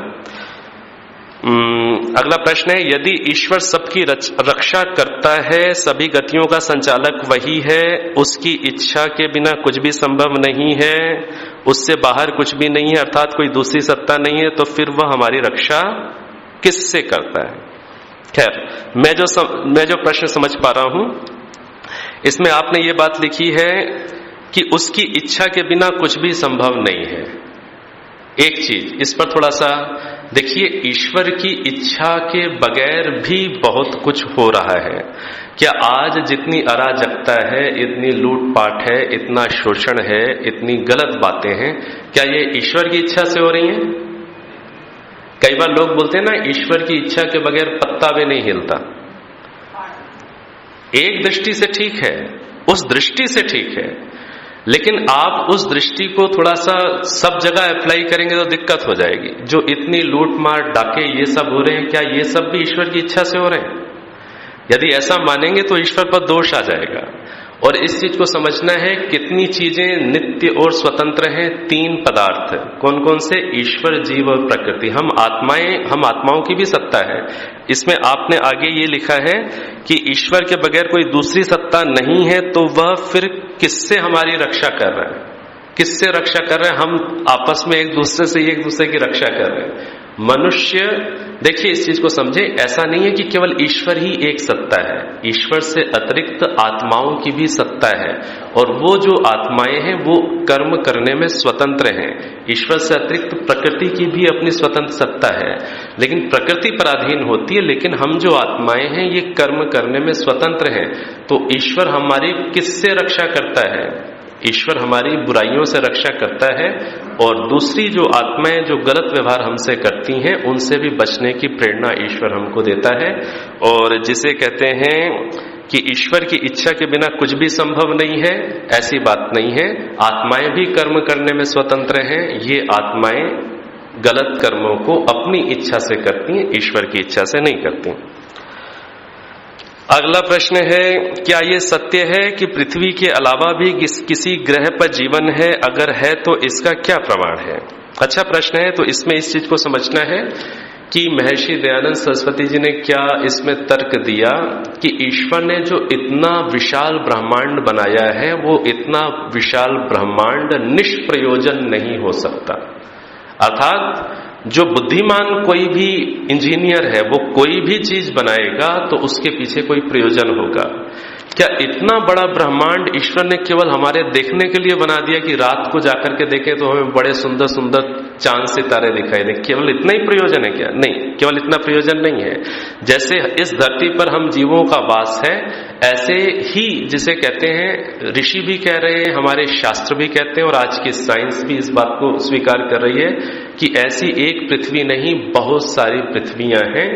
अगला प्रश्न है, यदि ईश्वर सबकी रक्षा करता है, सभी गतियों का संचालक वही है, उसकी इच्छा के बिना कुछ भी संभव नहीं है, उससे बाहर कुछ भी नहीं है, अर्थात कोई दूसरी सत्ता नहीं है, तो फिर वह हमारी रक्षा किससे करता है? खैर, मैं जो प्रश्न समझ पा रहा हूं, इसमें आपने ये बात लिखी है कि उसकी इच्छा के बिना कुछ भी संभव नहीं है। एक चीज इस पर थोड़ा सा देखिए, ईश्वर की इच्छा के बगैर भी बहुत कुछ हो रहा है। क्या आज जितनी अराजकता है, इतनी लूटपाट है, इतना शोषण है, इतनी गलत बातें हैं, क्या ये ईश्वर की इच्छा से हो रही हैं? कई बार लोग बोलते हैं ना, ईश्वर की इच्छा के बगैर पत्ता भी नहीं हिलता। एक दृष्टि से ठीक है, उस दृष्टि से ठीक है, लेकिन आप उस दृष्टि को थोड़ा सा सब जगह अप्लाई करेंगे तो दिक्कत हो जाएगी। जो इतनी लूट मार डाके ये सब हो रहे हैं, क्या ये सब भी ईश्वर की इच्छा से हो रहे हैं? यदि ऐसा मानेंगे तो ईश्वर पर दोष आ जाएगा। और इस चीज को समझना है, कितनी चीजें नित्य और स्वतंत्र हैं। 3 पदार्थ कौन कौन से? ईश्वर, जीव और प्रकृति। हम आत्माओं की भी सत्ता है। इसमें आपने आगे ये लिखा है कि ईश्वर के बगैर कोई दूसरी सत्ता नहीं है, तो वह फिर किससे हमारी रक्षा कर रहा है? किससे रक्षा कर रहे हैं? हम आपस में एक दूसरे से एक दूसरे की रक्षा कर रहे हैं। मनुष्य, देखिए इस चीज को समझे, ऐसा नहीं है कि केवल ईश्वर ही एक सत्ता है। ईश्वर से अतिरिक्त आत्माओं की भी सत्ता है, और वो जो आत्माएं हैं वो कर्म करने में स्वतंत्र हैं। ईश्वर से अतिरिक्त प्रकृति की भी अपनी स्वतंत्र सत्ता है, लेकिन प्रकृति पराधीन होती है। लेकिन हम जो आत्माएं हैं ये कर्म करने में स्वतंत्र हैं। तो ईश्वर हमारी किससे रक्षा करता है? ईश्वर हमारी बुराइयों से रक्षा करता है, और दूसरी जो आत्माएं जो गलत व्यवहार हमसे करती हैं उनसे भी बचने की प्रेरणा ईश्वर हमको देता है। और जिसे कहते हैं कि ईश्वर की इच्छा के बिना कुछ भी संभव नहीं है, ऐसी बात नहीं है। आत्माएं भी कर्म करने में स्वतंत्र हैं। ये आत्माएं गलत कर्मों को अपनी इच्छा से करती हैं, ईश्वर की इच्छा से नहीं करती। अगला प्रश्न है, क्या ये सत्य है कि पृथ्वी के अलावा भी किसी ग्रह पर जीवन है? अगर है तो इसका क्या प्रमाण है? अच्छा प्रश्न है। तो इसमें इस चीज को समझना है कि महर्षि दयानंद सरस्वती जी ने क्या इसमें तर्क दिया कि ईश्वर ने जो इतना विशाल ब्रह्मांड बनाया है, वो इतना विशाल ब्रह्मांड निष्प्रयोजन नहीं हो सकता। अर्थात जो बुद्धिमान कोई भी इंजीनियर है, वो कोई भी चीज बनाएगा तो उसके पीछे कोई प्रयोजन होगा। क्या इतना बड़ा ब्रह्मांड ईश्वर ने केवल हमारे देखने के लिए बना दिया कि रात को जाकर के देखें तो हमें बड़े सुंदर सुंदर चांद सितारे दिखाई दे? केवल इतना ही प्रयोजन है क्या? नहीं, केवल इतना प्रयोजन नहीं है। जैसे इस धरती पर हम जीवों का वास है, ऐसे ही जिसे कहते हैं, ऋषि भी कह रहे हैं, हमारे शास्त्र भी कहते हैं, और आज की साइंस भी इस बात को स्वीकार कर रही है कि ऐसी एक पृथ्वी नहीं, बहुत सारी पृथ्वियां हैं,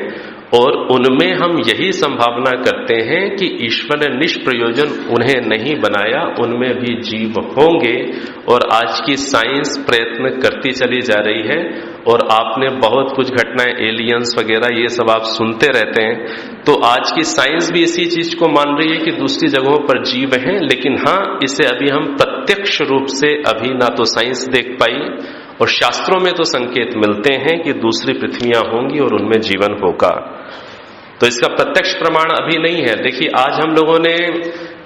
और उनमें हम यही संभावना करते हैं कि ईश्वर ने निष्प्रयोजन उन्हें नहीं बनाया, उनमें भी जीव होंगे। और आज की साइंस प्रयत्न करती चली जा रही है, और आपने बहुत कुछ घटनाएं, एलियंस वगैरह ये सब आप सुनते रहते हैं। तो आज की साइंस भी इसी चीज को मान रही है कि दूसरी जगहों पर जीव हैं, लेकिन हाँ, इसे अभी हम प्रत्यक्ष रूप से अभी ना तो साइंस देख पाई, और शास्त्रों में तो संकेत मिलते हैं कि दूसरी पृथ्वियां होंगी और उनमें जीवन होगा। तो इसका प्रत्यक्ष प्रमाण अभी नहीं है। देखिए आज हम लोगों ने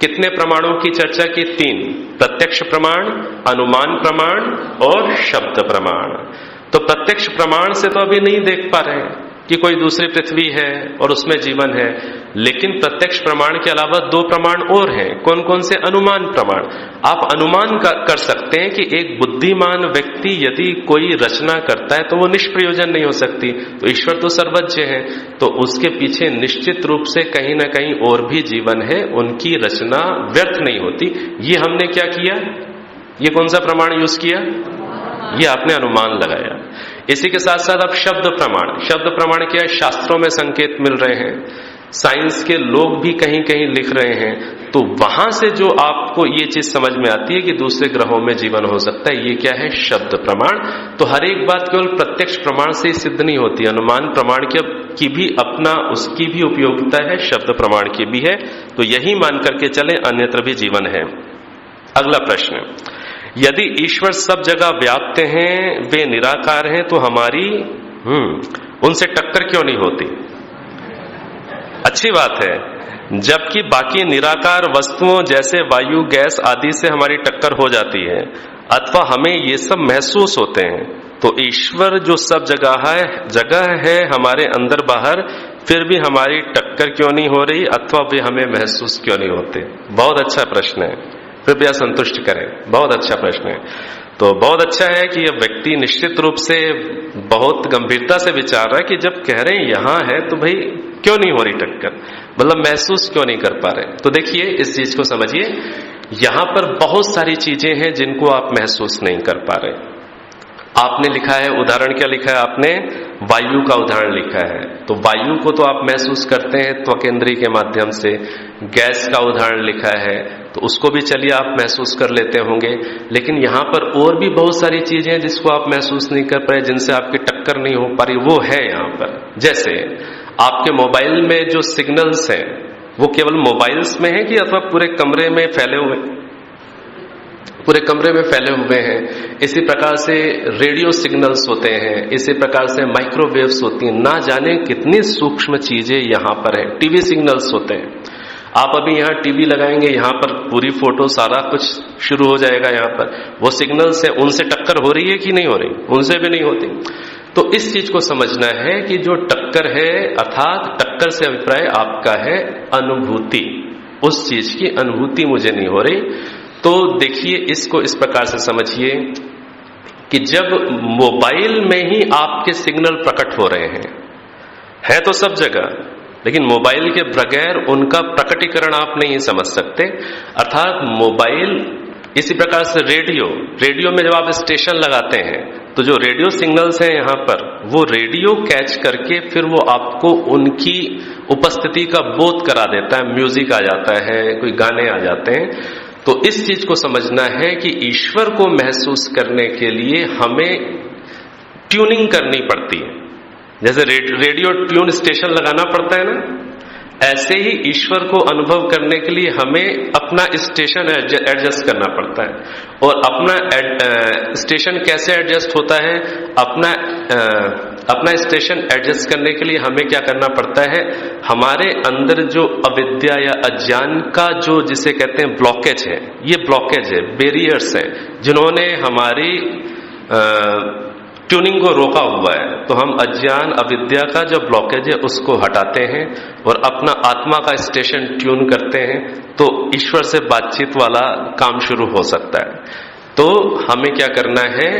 कितने प्रमाणों की चर्चा की? 3, प्रत्यक्ष प्रमाण, अनुमान प्रमाण और शब्द प्रमाण। तो प्रत्यक्ष प्रमाण से तो अभी नहीं देख पा रहे हैं कि कोई दूसरी पृथ्वी है और उसमें जीवन है, लेकिन प्रत्यक्ष प्रमाण के अलावा 2 प्रमाण और हैं। कौन कौन से? अनुमान प्रमाण। आप अनुमान कर सकते हैं कि एक बुद्धिमान व्यक्ति यदि कोई रचना करता है तो वो निष्प्रयोजन नहीं हो सकती। तो ईश्वर तो सर्वज्ञ है, तो उसके पीछे निश्चित रूप से कहीं ना कहीं और भी जीवन है, उनकी रचना व्यर्थ नहीं होती। ये हमने क्या किया? ये कौन सा प्रमाण यूज किया? ये आपने अनुमान लगाया। इसी के साथ साथ अब शब्द प्रमाण। शब्द प्रमाण क्या है? शास्त्रों में संकेत मिल रहे हैं, साइंस के लोग भी कहीं कहीं लिख रहे हैं, तो वहां से जो आपको ये चीज समझ में आती है कि दूसरे ग्रहों में जीवन हो सकता है, ये क्या है? शब्द प्रमाण। तो हर एक बात केवल प्रत्यक्ष प्रमाण से सिद्ध नहीं होती, अनुमान प्रमाण की भी अपना उसकी भी उपयोगिता है, शब्द प्रमाण की भी है। तो यही मान करके चले, अन्यत्र भी जीवन है। अगला प्रश्न, यदि ईश्वर सब जगह व्याप्त हैं, वे निराकार हैं, तो हमारी उनसे टक्कर क्यों नहीं होती? अच्छी बात है, जबकि बाकी निराकार वस्तुओं जैसे वायु, गैस आदि से हमारी टक्कर हो जाती है, अथवा हमें ये सब महसूस होते हैं, तो ईश्वर जो सब जगह है हमारे अंदर बाहर, फिर भी हमारी टक्कर क्यों नहीं हो रही, अथवा वे हमें महसूस क्यों नहीं होते? बहुत अच्छा प्रश्न है। कृपया संतुष्ट करें। बहुत अच्छा प्रश्न है। तो बहुत अच्छा है कि यह व्यक्ति निश्चित रूप से बहुत गंभीरता से विचार रहा है कि जब कह रहे हैं यहां है तो भाई क्यों नहीं हो रही टक्कर, मतलब महसूस क्यों नहीं कर पा रहे। तो देखिए इस चीज को समझिए, यहां पर बहुत सारी चीजें हैं जिनको आप महसूस नहीं कर पा रहे। आपने लिखा है, उदाहरण क्या लिखा है आपने, वायु का उदाहरण लिखा है। तो वायु को तो आप महसूस करते हैं त्वकेंद्री के माध्यम से। गैस का उदाहरण लिखा है तो उसको भी चलिए आप महसूस कर लेते होंगे। लेकिन यहां पर और भी बहुत सारी चीजें हैं जिसको आप महसूस नहीं कर पाए, जिनसे आपकी टक्कर नहीं हो पा रही, वो है यहां पर। जैसे आपके मोबाइल में जो सिग्नल्स हैं वो केवल मोबाइल्स में है कि अथवा पूरे कमरे में फैले हुए, पूरे कमरे में फैले हुए हैं। इसी प्रकार से रेडियो सिग्नल्स होते हैं, इसी प्रकार से माइक्रोवेव्स होती हैं, ना जाने कितनी सूक्ष्म चीजें यहां पर है। टीवी सिग्नल्स होते हैं, आप अभी यहां टीवी लगाएंगे, यहां पर पूरी फोटो सारा कुछ शुरू हो जाएगा। यहां पर वो सिग्नल्स है, उनसे टक्कर हो रही है कि नहीं हो रही, उनसे भी नहीं होती। तो इस चीज को समझना है कि जो टक्कर है, अर्थात टक्कर से अभिप्राय आपका है अनुभूति, उस चीज की अनुभूति मुझे नहीं हो रही। तो देखिए इसको इस प्रकार से समझिए कि जब मोबाइल में ही आपके सिग्नल प्रकट हो रहे हैं, है तो सब जगह, लेकिन मोबाइल के बगैर उनका प्रकटीकरण आप नहीं समझ सकते। अर्थात मोबाइल, इसी प्रकार से रेडियो में जब आप स्टेशन लगाते हैं तो जो रेडियो सिग्नल्स हैं यहां पर, वो रेडियो कैच करके फिर वो आपको उनकी उपस्थिति का बोध करा देता है, म्यूजिक आ जाता है, कोई गाने आ जाते हैं। तो इस चीज को समझना है कि ईश्वर को महसूस करने के लिए हमें ट्यूनिंग करनी पड़ती है। जैसे रेडियो ट्यून स्टेशन लगाना पड़ता है ना, ऐसे ही ईश्वर को अनुभव करने के लिए हमें अपना स्टेशन एडजस्ट करना पड़ता है। और अपना स्टेशन कैसे एडजस्ट होता है, अपना स्टेशन एडजस्ट करने के लिए हमें क्या करना पड़ता है, हमारे अंदर जो अविद्या या अज्ञान का जो जिसे कहते हैं ब्लॉकेज है, ये ब्लॉकेज है, बैरियर्स है, जिन्होंने हमारी ट्यूनिंग को रोका हुआ है। तो हम अज्ञान अविद्या का जो ब्लॉकेज है उसको हटाते हैं और अपना आत्मा का स्टेशन ट्यून करते हैं, तो ईश्वर से बातचीत वाला काम शुरू हो सकता है। तो हमें क्या करना है,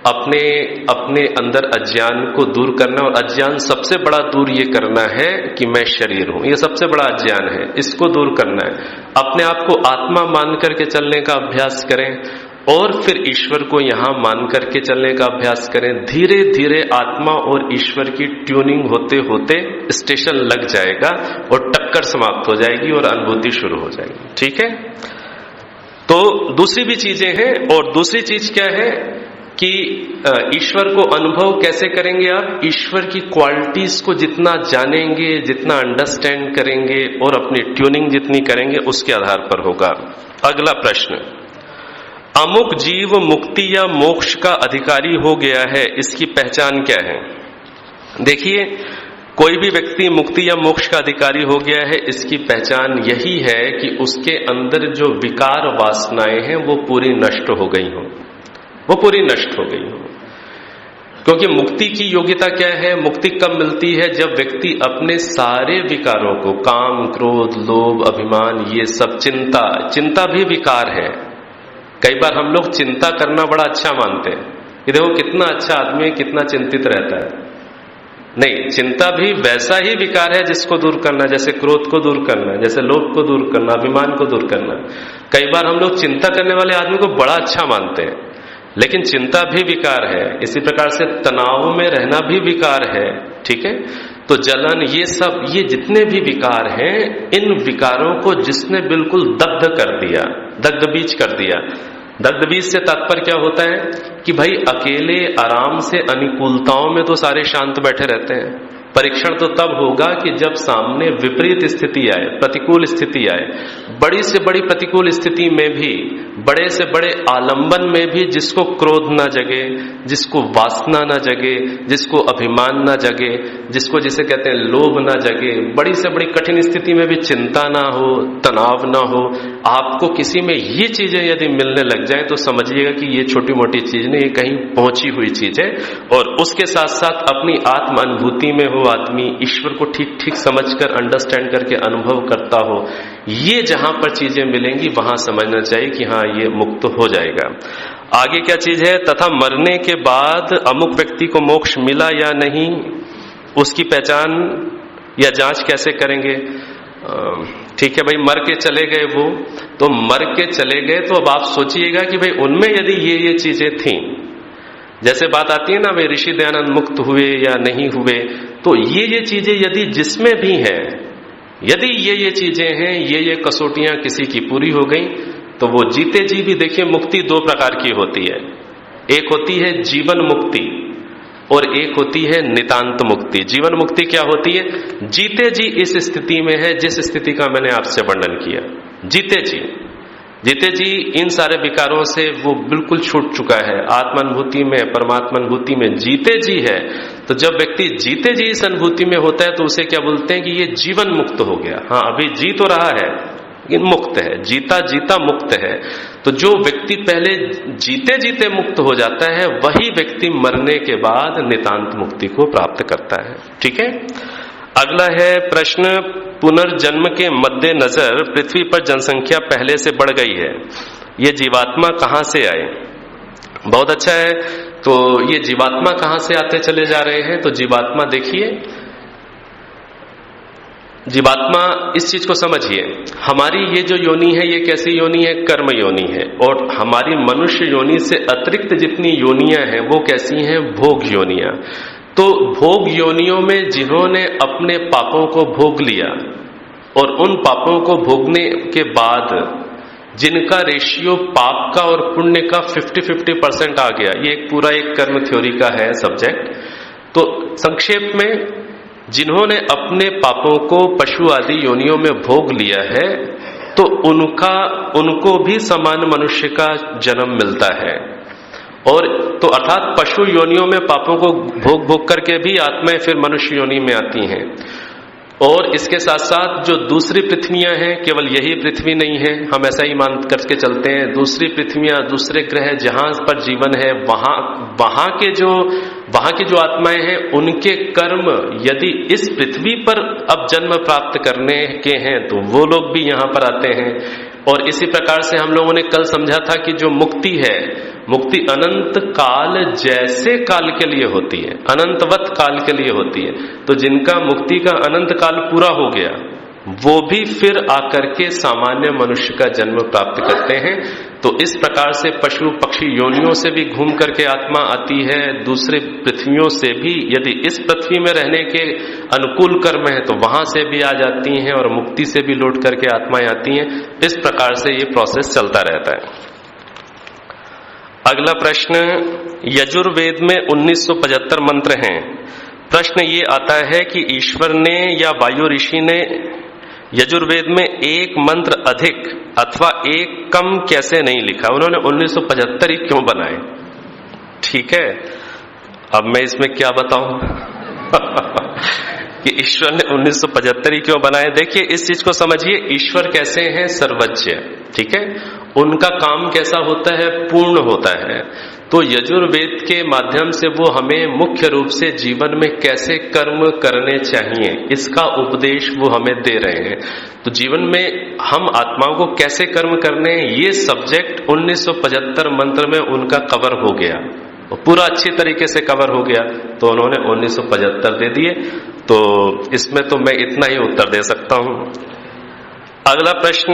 अपने अंदर अज्ञान को दूर करना, और अज्ञान सबसे बड़ा दूर ये करना है कि मैं शरीर हूं, ये सबसे बड़ा अज्ञान है, इसको दूर करना है। अपने आप को आत्मा मान करके चलने का अभ्यास करें और फिर ईश्वर को यहां मान करके चलने का अभ्यास करें। धीरे धीरे आत्मा और ईश्वर की ट्यूनिंग होते होते स्टेशन लग जाएगा और टक्कर समाप्त हो जाएगी और अनुभूति शुरू हो जाएगी। ठीक है, तो दूसरी भी चीजें हैं। और दूसरी चीज क्या है कि ईश्वर को अनुभव कैसे करेंगे आप, ईश्वर की क्वालिटीज को जितना जानेंगे, जितना अंडरस्टैंड करेंगे और अपनी ट्यूनिंग जितनी करेंगे, उसके आधार पर होगा। अगला प्रश्न, अमुक जीव मुक्ति या मोक्ष का अधिकारी हो गया है, इसकी पहचान क्या है। देखिए, कोई भी व्यक्ति मुक्ति या मोक्ष का अधिकारी हो गया है, इसकी पहचान यही है कि उसके अंदर जो विकार वासनाएं हैं वो पूरी नष्ट हो गई हो, वो पूरी नष्ट हो गई हो। क्योंकि मुक्ति की योग्यता क्या है, मुक्ति कब मिलती है, जब व्यक्ति अपने सारे विकारों को, काम, क्रोध, लोभ, अभिमान, ये सब, चिंता भी विकार है। कई बार हम लोग चिंता करना बड़ा अच्छा मानते हैं कि देखो कितना अच्छा आदमी है, कितना चिंतित रहता है। नहीं, चिंता भी वैसा ही विकार है जिसको दूर करना, जैसे क्रोध को दूर करना, जैसे लोभ को दूर करना, अभिमान को दूर करना। कई बार हम लोग चिंता करने वाले आदमी को बड़ा अच्छा मानते हैं, लेकिन चिंता भी विकार है। इसी प्रकार से तनाव में रहना भी विकार है। ठीक है, तो जलन, ये सब, ये जितने भी विकार हैं, इन विकारों को जिसने बिल्कुल दग्ध कर दिया, दग्ध बीज कर दिया। दग्ध बीज से तात्पर्य क्या होता है कि भाई अकेले आराम से अनुकूलताओं में तो सारे शांत बैठे रहते हैं, परीक्षण तो तब होगा कि जब सामने विपरीत स्थिति आए, प्रतिकूल स्थिति आए। बड़ी से बड़ी प्रतिकूल स्थिति में भी, बड़े से बड़े आलंबन में भी जिसको क्रोध ना जगे, जिसको वासना ना जगे, जिसको अभिमान ना जगे, जिसको जिसे कहते हैं लोभ ना जगे, बड़ी से बड़ी कठिन स्थिति में भी चिंता ना हो, तनाव ना हो, आपको किसी में ये चीजें यदि मिलने लग जाए तो समझिएगा कि ये छोटी मोटी चीज नहीं, ये कहीं पहुंची हुई चीज है। और उसके साथ साथ अपनी आत्म अनुभूति में हो आदमी, ईश्वर को ठीक ठीक समझकर अंडरस्टैंड करके अनुभव करता हो, ये जहां पर चीजें मिलेंगी वहां समझना चाहिए कि हाँ ये मुक्त हो जाएगा। आगे क्या चीज है, तथा मरने के बाद अमुक व्यक्ति को मोक्ष मिला या नहीं, उसकी पहचान या जांच कैसे करेंगे। ठीक है भाई, मर के चले गए वो, तो मर के चले गए तो अब आप सोचिएगा कि भाई उनमें यदि ये चीजें थीं, जैसे बात आती है ना भाई ऋषि दयानंद मुक्त हुए या नहीं हुए, तो ये चीजें यदि जिसमें भी है, यदि ये चीजें हैं, ये कसौटियां किसी की पूरी हो गई, तो वो जीते जी भी देखिए मुक्ति दो प्रकार की होती है। एक होती है जीवन मुक्ति और एक होती है नितांत मुक्ति। जीवन मुक्ति क्या होती है, जीते जी इस स्थिति में है जिस स्थिति का मैंने आपसे वर्णन किया। जीते जी इन सारे विकारों से वो बिल्कुल छूट चुका है, आत्मानुभूति में, परमात्मा अनुभूति में जीते जी है। तो जब व्यक्ति जीते जी इस अनुभूति में होता है तो उसे क्या बोलते हैं कि ये जीवन मुक्त हो गया। हाँ, अभी जी तो रहा है लेकिन मुक्त है, जीता जीता मुक्त है। तो जो व्यक्ति पहले जीते जीते मुक्त हो जाता है वही व्यक्ति मरने के बाद नितांत मुक्ति को प्राप्त करता है। ठीक है, अगला है प्रश्न, पुनर्जन्म के मद्देनजर पृथ्वी पर जनसंख्या पहले से बढ़ गई है, ये जीवात्मा कहां से आए। बहुत अच्छा है, तो ये जीवात्मा कहां से आते चले जा रहे हैं, तो जीवात्मा देखिए, जीवात्मा इस चीज को समझिए, हमारी ये जो योनि है ये कैसी योनि है, कर्म योनि है। और हमारी मनुष्य योनि से अतिरिक्त जितनी योनियां हैं वो कैसी हैं, भोग योनियां। तो भोग योनियों में जिन्होंने अपने पापों को भोग लिया और उन पापों को भोगने के बाद जिनका रेशियो पाप का और पुण्य का 50-50% आ गया, ये पूरा एक कर्म थ्योरी का है सब्जेक्ट। तो संक्षेप में, जिन्होंने अपने पापों को पशु आदि योनियों में भोग लिया है तो उनको भी समान मनुष्य का जन्म मिलता है। और तो अर्थात पशु योनियों में पापों को भोग करके भी आत्माएं फिर मनुष्य योनि में आती हैं। और इसके साथ साथ जो दूसरी पृथ्वियां हैं, केवल यही पृथ्वी नहीं है, हम ऐसा ही मान करके चलते हैं, दूसरी पृथ्वियां, दूसरे ग्रह जहां पर जीवन है, वहां की जो आत्माएं हैं उनके कर्म यदि इस पृथ्वी पर अब जन्म प्राप्त करने के हैं तो वो लोग भी यहां पर आते हैं। और इसी प्रकार से हम लोगों ने कल समझा था कि जो मुक्ति है, मुक्ति अनंत काल जैसे काल के लिए होती है, अनंतवत काल के लिए होती है। तो जिनका मुक्ति का अनंत काल पूरा हो गया वो भी फिर आकर के सामान्य मनुष्य का जन्म प्राप्त करते हैं। तो इस प्रकार से पशु पक्षी योनियों से भी घूम करके आत्मा आती है, दूसरे पृथ्वियों से भी, यदि इस पृथ्वी में रहने के अनुकूल कर्म है तो वहां से भी आ जाती हैं और मुक्ति से भी लौट करके आत्माएं आती हैं। इस प्रकार से ये प्रोसेस चलता रहता है। अगला प्रश्न, यजुर्वेद में 1975 मंत्र हैं। प्रश्न ये आता है कि ईश्वर ने या वायु ऋषि ने यजुर्वेद में एक मंत्र अधिक अथवा एक कम कैसे नहीं लिखा, उन्होंने 1975 ही क्यों बनाए। ठीक है, अब मैं इसमें क्या बताऊं कि ईश्वर ने 1975 ही क्यों बनाए। देखिए इस चीज को समझिए, ईश्वर कैसे हैं, सर्वज्ञ। ठीक है, उनका काम कैसा होता है, पूर्ण होता है। तो यजुर्वेद के माध्यम से वो हमें मुख्य रूप से जीवन में कैसे कर्म करने चाहिए इसका उपदेश वो हमें दे रहे हैं। तो जीवन में हम आत्माओं को कैसे कर्म करने, ये सब्जेक्ट 1975 मंत्र में उनका कवर हो गया, पूरा अच्छी तरीके से कवर हो गया। तो उन्होंने 1975 दे दिए। तो इसमें तो मैं इतना ही उत्तर दे सकता हूं। अगला प्रश्न,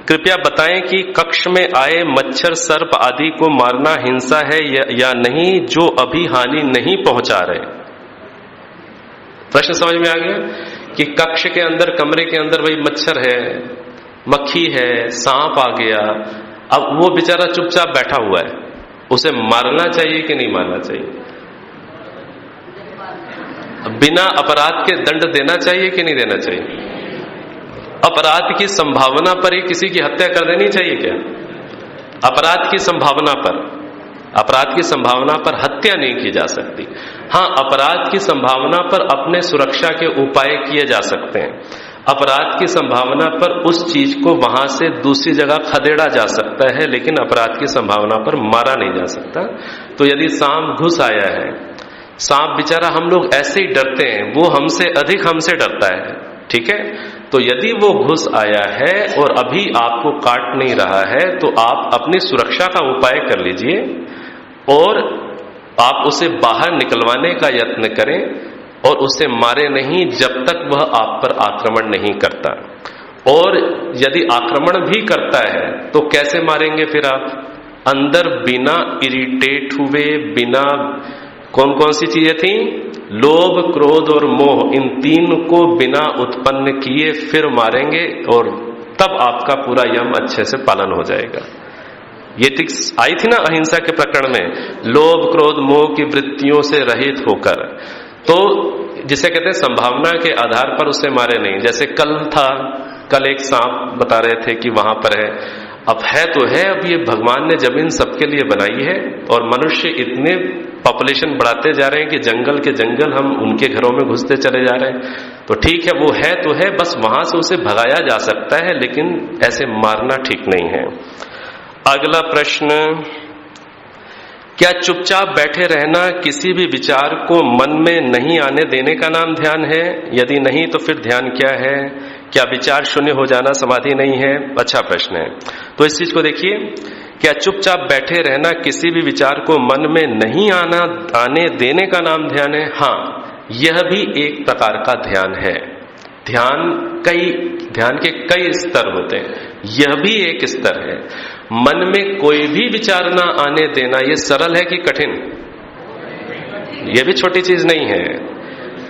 कृपया बताएं कि कक्ष में आए मच्छर सर्प आदि को मारना हिंसा है या नहीं, जो अभी हानि नहीं पहुंचा रहे। प्रश्न समझ में आ गया कि कक्ष के अंदर, कमरे के अंदर वही मच्छर है, मक्खी है, सांप आ गया, अब वो बेचारा चुपचाप बैठा हुआ है, उसे मारना चाहिए कि नहीं मारना चाहिए, बिना अपराध के दंड देना चाहिए कि नहीं देना चाहिए। अपराध की संभावना पर ही किसी की हत्या कर देनी चाहिए क्या? अपराध की संभावना पर हत्या नहीं की जा सकती। हाँ, अपराध की संभावना पर अपने सुरक्षा के उपाय किए जा सकते हैं। अपराध की संभावना पर उस चीज को वहां से दूसरी जगह खदेड़ा जा सकता है, लेकिन अपराध की संभावना पर मारा नहीं जा सकता। तो यदि सांप घुस आया है, सांप बेचारा, हम लोग ऐसे ही डरते हैं, वो हमसे अधिक हमसे डरता है, ठीक है। तो यदि वो घुस आया है और अभी आपको काट नहीं रहा है, तो आप अपनी सुरक्षा का उपाय कर लीजिए और आप उसे बाहर निकलवाने का यत्न करें और उसे मारे नहीं जब तक वह आप पर आक्रमण नहीं करता। और यदि आक्रमण भी करता है तो कैसे मारेंगे फिर आप? अंदर बिना इरिटेट हुए, बिना, कौन कौन सी चीजें थी? लोभ, क्रोध और मोह, इन तीन को बिना उत्पन्न किए फिर मारेंगे और तब आपका पूरा यम अच्छे से पालन हो जाएगा। ये आई थी ना अहिंसा के प्रकरण में, लोभ, क्रोध, मोह की वृत्तियों से रहित होकर। तो जिसे कहते हैं संभावना के आधार पर उसे मारे नहीं। जैसे कल एक सांप बता रहे थे कि वहां पर है, अब है तो है, अब ये भगवान ने जमीन सबके लिए बनाई है और मनुष्य इतने पॉपुलेशन बढ़ाते जा रहे हैं कि जंगल के जंगल हम उनके घरों में घुसते चले जा रहे हैं। तो ठीक है, वो है तो है, बस वहां से उसे भगाया जा सकता है, लेकिन ऐसे मारना ठीक नहीं है। अगला प्रश्न, क्या चुपचाप बैठे रहना किसी भी विचार को मन में नहीं आने देने का नाम ध्यान है? यदि नहीं तो फिर ध्यान क्या है? क्या विचार शून्य हो जाना समाधि नहीं है? अच्छा प्रश्न है। तो इस चीज को देखिए, क्या चुपचाप बैठे रहना किसी भी विचार को मन में नहीं आने देने का नाम ध्यान है? हाँ, यह भी एक प्रकार का ध्यान है। ध्यान के कई स्तर होते हैं, यह भी एक स्तर है। मन में कोई भी विचार ना आने देना, यह सरल है कि कठिन? यह भी छोटी चीज नहीं है,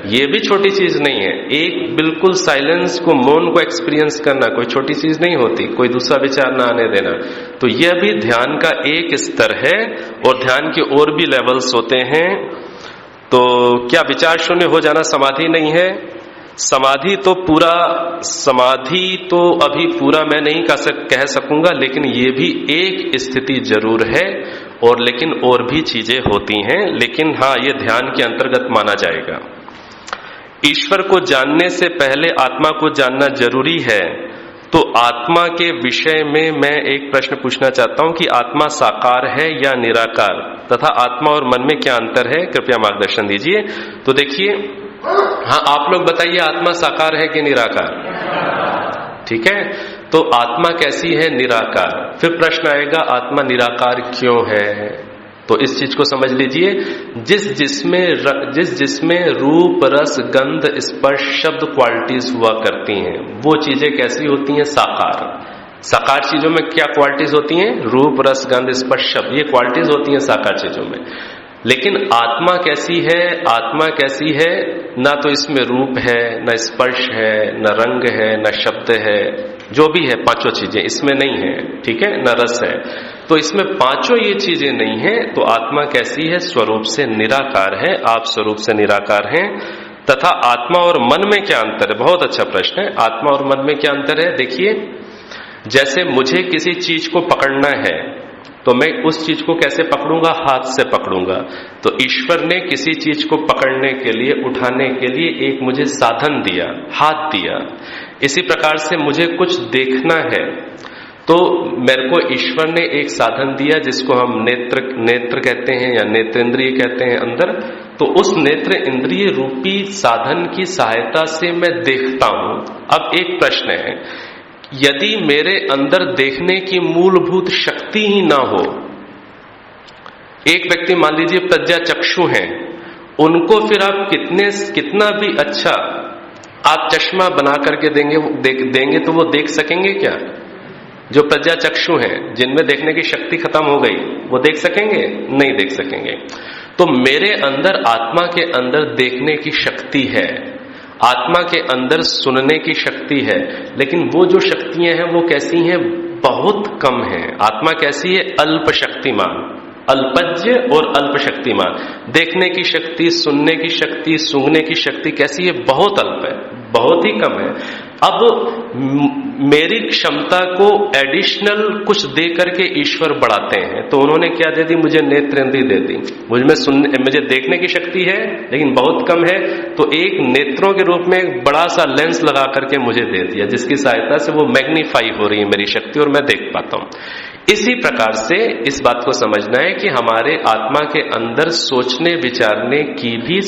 यह भी छोटी चीज नहीं है। एक बिल्कुल साइलेंस को, मौन को एक्सपीरियंस करना कोई छोटी चीज नहीं होती, कोई दूसरा विचार ना आने देना। तो यह भी ध्यान का एक स्तर है और ध्यान के और भी लेवल्स होते हैं। तो क्या विचार शून्य हो जाना समाधि नहीं है? समाधि तो अभी पूरा मैं नहीं कह सकूंगा, लेकिन ये भी एक स्थिति जरूर है, और लेकिन और भी चीजें होती हैं, लेकिन हाँ, ये ध्यान के अंतर्गत माना जाएगा। ईश्वर को जानने से पहले आत्मा को जानना जरूरी है। तो आत्मा के विषय में मैं एक प्रश्न पूछना चाहता हूं कि आत्मा साकार है या निराकार, तथा आत्मा और मन में क्या अंतर है? कृपया मार्गदर्शन दीजिए। तो देखिए, हाँ, आप लोग बताइए, आत्मा साकार है कि निराकार? ठीक है, तो आत्मा कैसी है? निराकार। फिर प्रश्न आएगा, आत्मा निराकार क्यों है? तो इस चीज को समझ लीजिए, जिस जिसमें रूप, रस, गंध, स्पर्श, शब्द क्वालिटीज हुआ करती हैं, वो चीजें कैसी होती हैं? साकार। साकार चीजों में क्या क्वालिटीज होती हैं? रूप, रस, गंध, स्पर्श, शब्द, ये क्वालिटीज होती हैं साकार चीजों में। लेकिन आत्मा कैसी है? आत्मा कैसी है? ना तो इसमें रूप है, न स्पर्श है, न रंग है, न शब्द है, जो भी है पांचों चीजें इसमें नहीं है, ठीक है, न रस है। तो इसमें पांचों ये चीजें नहीं है, तो आत्मा कैसी है? स्वरूप से निराकार है। आप स्वरूप से निराकार हैं। तथा आत्मा और मन में क्या अंतर है? बहुत अच्छा प्रश्न है। आत्मा और मन में क्या अंतर है? देखिए, जैसे मुझे किसी चीज को पकड़ना है, तो मैं उस चीज को कैसे पकड़ूंगा? हाथ से पकड़ूंगा। तो ईश्वर ने किसी चीज को पकड़ने के लिए, उठाने के लिए एक मुझे साधन दिया, हाथ दिया। इसी प्रकार से मुझे कुछ देखना है, तो मेरे को ईश्वर ने एक साधन दिया जिसको हम नेत्र कहते हैं या नेत्रेंद्रिय कहते हैं अंदर। तो उस नेत्र इंद्रिय रूपी साधन की सहायता से मैं देखता हूं। अब एक प्रश्न है, यदि मेरे अंदर देखने की मूलभूत शक्ति ही ना हो, एक व्यक्ति मान लीजिए प्रज्ञा चक्षु हैं, उनको फिर आप कितना भी अच्छा आप चश्मा बना करके देंगे तो वो देख सकेंगे क्या? जो प्रज्ञा चक्षु हैं, जिनमें देखने की शक्ति खत्म हो गई, वो देख सकेंगे? नहीं देख सकेंगे। तो मेरे अंदर, आत्मा के अंदर देखने की शक्ति है, आत्मा के अंदर सुनने की शक्ति है, लेकिन वो जो शक्तियां हैं वो कैसी हैं? बहुत कम है। आत्मा कैसी है? अल्प शक्तिमान, अल्पज्य और अल्प शक्तिमान। देखने की शक्ति, सुनने की शक्ति, सूंघने की शक्ति कैसी है? बहुत अल्प है, बहुत ही कम है। अब मेरी क्षमता को एडिशनल कुछ दे करके ईश्वर बढ़ाते हैं। तो उन्होंने क्या दे दी? मुझे नेत्रेंद्रिय दे दी। मुझे देखने की शक्ति है लेकिन बहुत कम है, तो एक नेत्रों के रूप में एक बड़ा सा लेंस लगा करके मुझे दे दिया, जिसकी सहायता से वो मैग्नीफाई हो रही है मेरी शक्ति और मैं देख पाता हूं। इसी प्रकार से इस बात को समझना है कि हमारे आत्मा के अंदर सोचने विचारने की भी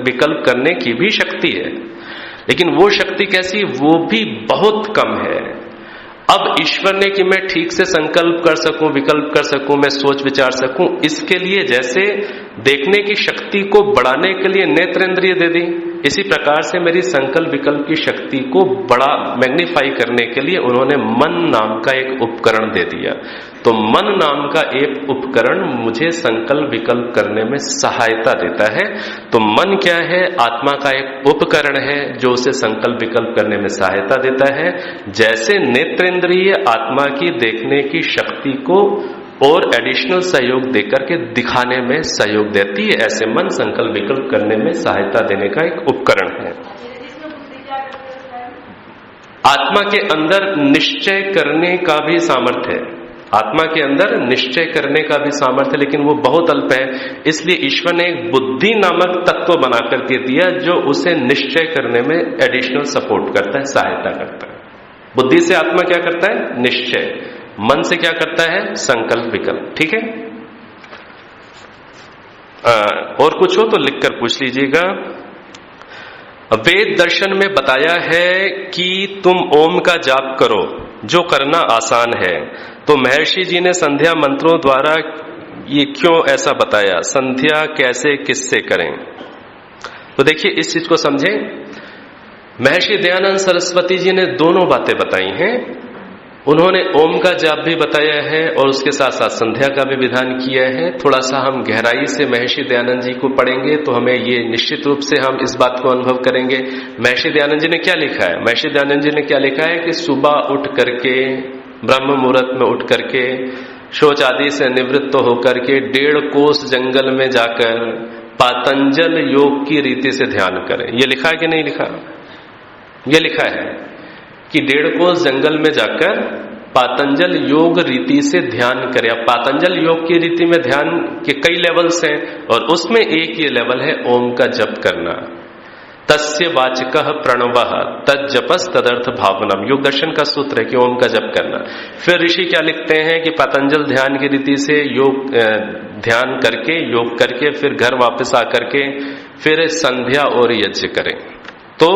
विकल्प करने की भी शक्ति है, लेकिन वो शक्ति कैसी? वो भी बहुत कम है। अब ईश्वर ने कि मैं ठीक से संकल्प कर सकूं, विकल्प कर सकूं, मैं सोच विचार सकूं, इसके लिए जैसे देखने की शक्ति को बढ़ाने के लिए नेत्रेंद्रिय दे दी, इसी प्रकार से मेरी संकल्प विकल्प की शक्ति को बड़ा मैग्नीफाई करने के लिए उन्होंने मन नाम का एक उपकरण दे दिया। तो मन नाम का एक उपकरण मुझे संकल्प विकल्प करने में सहायता देता है। तो मन क्या है? आत्मा का एक उपकरण है जो उसे संकल्प विकल्प करने में सहायता देता है। जैसे नेत्रेंद्रिय आत्मा की देखने की शक्ति को और एडिशनल सहयोग देकर के दिखाने में सहयोग देती है, ऐसे मन संकल्प विकल्प करने में सहायता देने का एक उपकरण है। आत्मा के अंदर निश्चय करने का भी सामर्थ्य है, आत्मा के अंदर निश्चय करने का भी सामर्थ्य, लेकिन वो बहुत अल्प है। इसलिए ईश्वर ने एक बुद्धि नामक तत्व बना करके दिया जो उसे निश्चय करने में एडिशनल सपोर्ट करता है, सहायता करता है। बुद्धि से आत्मा क्या करता है? निश्चय। मन से क्या करता है? संकल्प विकल्प। ठीक है, और कुछ हो तो लिखकर पूछ लीजिएगा। वेद दर्शन में बताया है कि तुम ओम का जाप करो, जो करना आसान है। तो महर्षि जी ने संध्या मंत्रों द्वारा ये क्यों ऐसा बताया? संध्या कैसे किससे करें? तो देखिए इस चीज को समझें। महर्षि दयानंद सरस्वती जी ने दोनों बातें बताई हैं। उन्होंने ओम का जाप भी बताया है और उसके साथ साथ संध्या का भी विधान किया है। थोड़ा सा हम गहराई से महर्षि दयानंद जी को पढ़ेंगे तो हमें ये निश्चित रूप से हम इस बात को अनुभव करेंगे। महर्षि दयानंद जी ने क्या लिखा है? महर्षि दयानंद जी ने क्या लिखा है कि सुबह उठ करके, ब्रह्म मुहूर्त में उठ करके, शौच आदि से निवृत्त होकर के 1.5 कोस जंगल में जाकर पातंजल योग की रीति से ध्यान करें। ये लिखा है कि नहीं लिखा? ये लिखा है कि 1.5 कोस जंगल में जाकर पातंजल योग रीति से ध्यान करें। अब पातंजल योग की रीति में ध्यान के कई लेवल्स हैं और उसमें एक ये लेवल है ओम का जप करना। तस्य वाचकः प्रणवः तज्जपस तदर्थ भावनम, योग दर्शन का सूत्र है कि ओम का जप करना। फिर ऋषि क्या लिखते हैं कि पातंजल ध्यान की रीति से योग ध्यान करके, योग करके फिर घर वापस आकर के फिर संध्या और यज्ञ करें। तो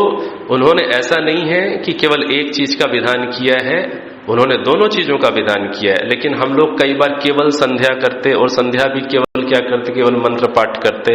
उन्होंने ऐसा नहीं है कि केवल एक चीज का विधान किया है, उन्होंने दोनों चीजों का विधान किया है। लेकिन हम लोग कई बार केवल संध्या करते और संध्या भी केवल क्या करते? केवल मंत्र पाठ करते,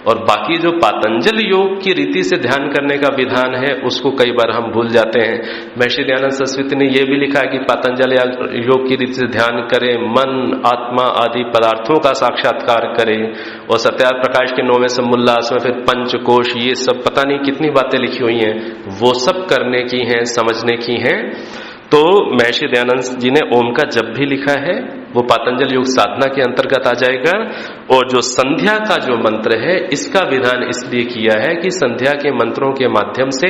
और बाकी जो पातंजल योग की रीति से ध्यान करने का विधान है उसको कई बार हम भूल जाते हैं। महर्षि दयानंद सरस्वती ने यह भी लिखा है कि पातंजल योग की रीति से ध्यान करें, मन आत्मा आदि पदार्थों का साक्षात्कार करें, और सत्यार्थ प्रकाश के 9वें समुल्लास में फिर पंचकोश, ये सब पता नहीं कितनी बातें लिखी हुई हैं, वो सब करने की हैं, समझने की हैं। तो महर्षि दयानंद जी ने ओम का जप भी लिखा है, वो पातंजल योग साधना के अंतर्गत आ जाएगा। और जो संध्या का जो मंत्र है इसका विधान इसलिए किया है कि संध्या के मंत्रों के माध्यम से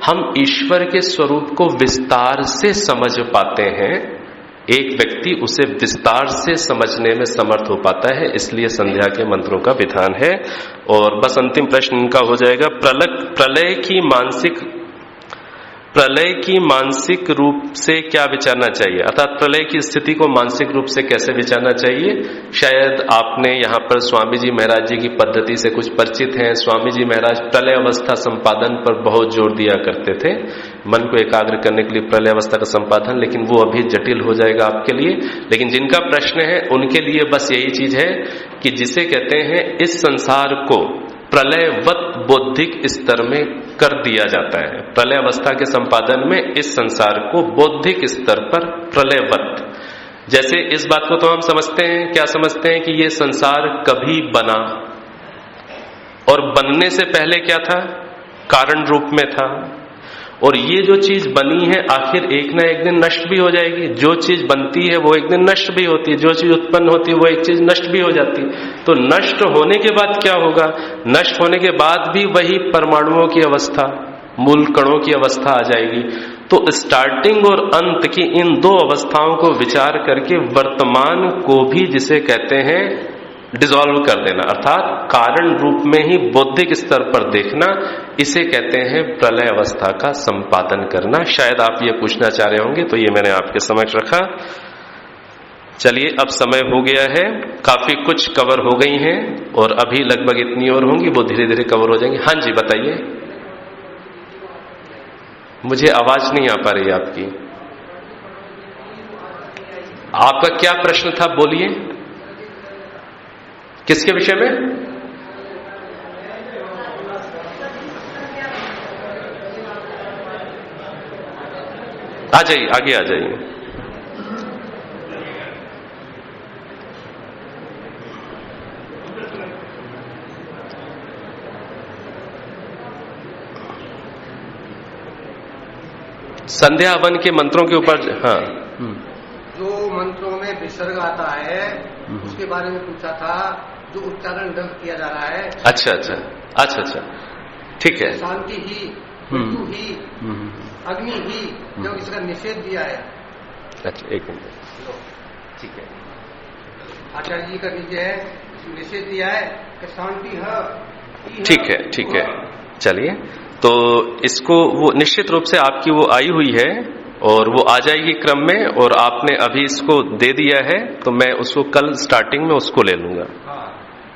हम ईश्वर के स्वरूप को विस्तार से समझ पाते हैं। एक व्यक्ति उसे विस्तार से समझने में समर्थ हो पाता है, इसलिए संध्या के मंत्रों का विधान है। और बस अंतिम प्रश्न इनका हो जाएगा, प्रलय की मानसिक रूप से क्या विचारना चाहिए? अर्थात प्रलय की स्थिति को मानसिक रूप से कैसे विचारना चाहिए? शायद आपने यहाँ पर स्वामी जी महाराज जी की पद्धति से कुछ परिचित हैं। स्वामी जी महाराज प्रलय अवस्था संपादन पर बहुत जोर दिया करते थे, मन को एकाग्र करने के लिए प्रलय अवस्था का संपादन, लेकिन वो अभी जटिल हो जाएगा आपके लिए। लेकिन जिनका प्रश्न है उनके लिए बस यही चीज है कि जिसे कहते हैं इस संसार को प्रलयवत बौद्धिक स्तर में कर दिया जाता है। प्रलय अवस्था के संपादन में इस संसार को बौद्धिक स्तर पर प्रलयवत, जैसे इस बात को तो हम समझते हैं, क्या समझते हैं कि ये संसार कभी बना और बनने से पहले क्या था? कारण रूप में था, और ये जो चीज बनी है आखिर एक ना एक दिन नष्ट भी हो जाएगी। जो चीज बनती है वो एक दिन नष्ट भी होती है, जो चीज उत्पन्न होती है वो एक चीज नष्ट भी हो जाती है। तो नष्ट होने के बाद क्या होगा? नष्ट होने के बाद भी वही परमाणुओं की अवस्था, मूल कणों की अवस्था आ जाएगी। तो स्टार्टिंग और अंत की इन दो अवस्थाओं को विचार करके वर्तमान को भी जिसे कहते हैं डिसॉल्व कर देना, अर्थात कारण रूप में ही बौद्धिक स्तर पर देखना, इसे कहते हैं प्रलय अवस्था का संपादन करना। शायद आप ये पूछना चाह रहे होंगे, तो ये मैंने आपके समक्ष रखा। चलिए, अब समय हो गया है, काफी कुछ कवर हो गई हैं और अभी लगभग इतनी और होंगी, वो धीरे धीरे कवर हो जाएंगी। हाँ जी, बताइए। मुझे आवाज नहीं आ पा रही आपकी। आपका क्या प्रश्न था, बोलिए। किसके विषय में? आ जाइए, आगे आ जाइए। संध्या हवन के मंत्रों के ऊपर। हाँ, जो मंत्रों में विसर्ग आता है उसके बारे में पूछा था, जो उच्चारण गलत किया जा रहा है। अच्छा अच्छा अच्छा अच्छा, ठीक है। शांति ही, मृत्यु ही, अग्नि ही, जब इसका निषेध दिया है। अच्छा, एक मिनट, ठीक है। आचार्य जी का नीचे है, निषेध दिया है कि शांति है। ठीक है, ठीक है। चलिए, तो इसको वो निश्चित रूप से आपकी वो आई हुई है और वो आ जाएगी क्रम में, और आपने अभी इसको दे दिया है, तो मैं उसको कल स्टार्टिंग में उसको ले लूंगा।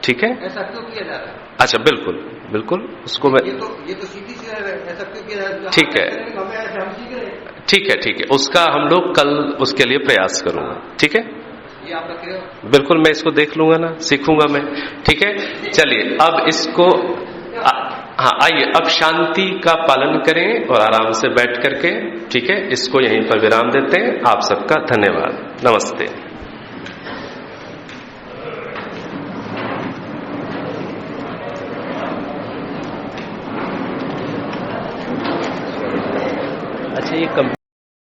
ठीक है। ऐसा क्यों किया जा रहा है? अच्छा, बिल्कुल बिल्कुल, उसको मैं ये तो सीधी सी है, ऐसा क्यों किया जा रहा है? ठीक है, ठीक है, ठीक है, उसका हम लोग कल उसके लिए प्रयास करूंगा। ठीक है, ये आप रख रहे हो? बिल्कुल, मैं इसको देख लूंगा ना, सीखूंगा मैं। ठीक है, चलिए, अब इसको हाँ, आइए, अब शांति का पालन करें और आराम से बैठ करके। ठीक है, इसको यहीं पर विराम देते हैं। आप सबका धन्यवाद। नमस्ते।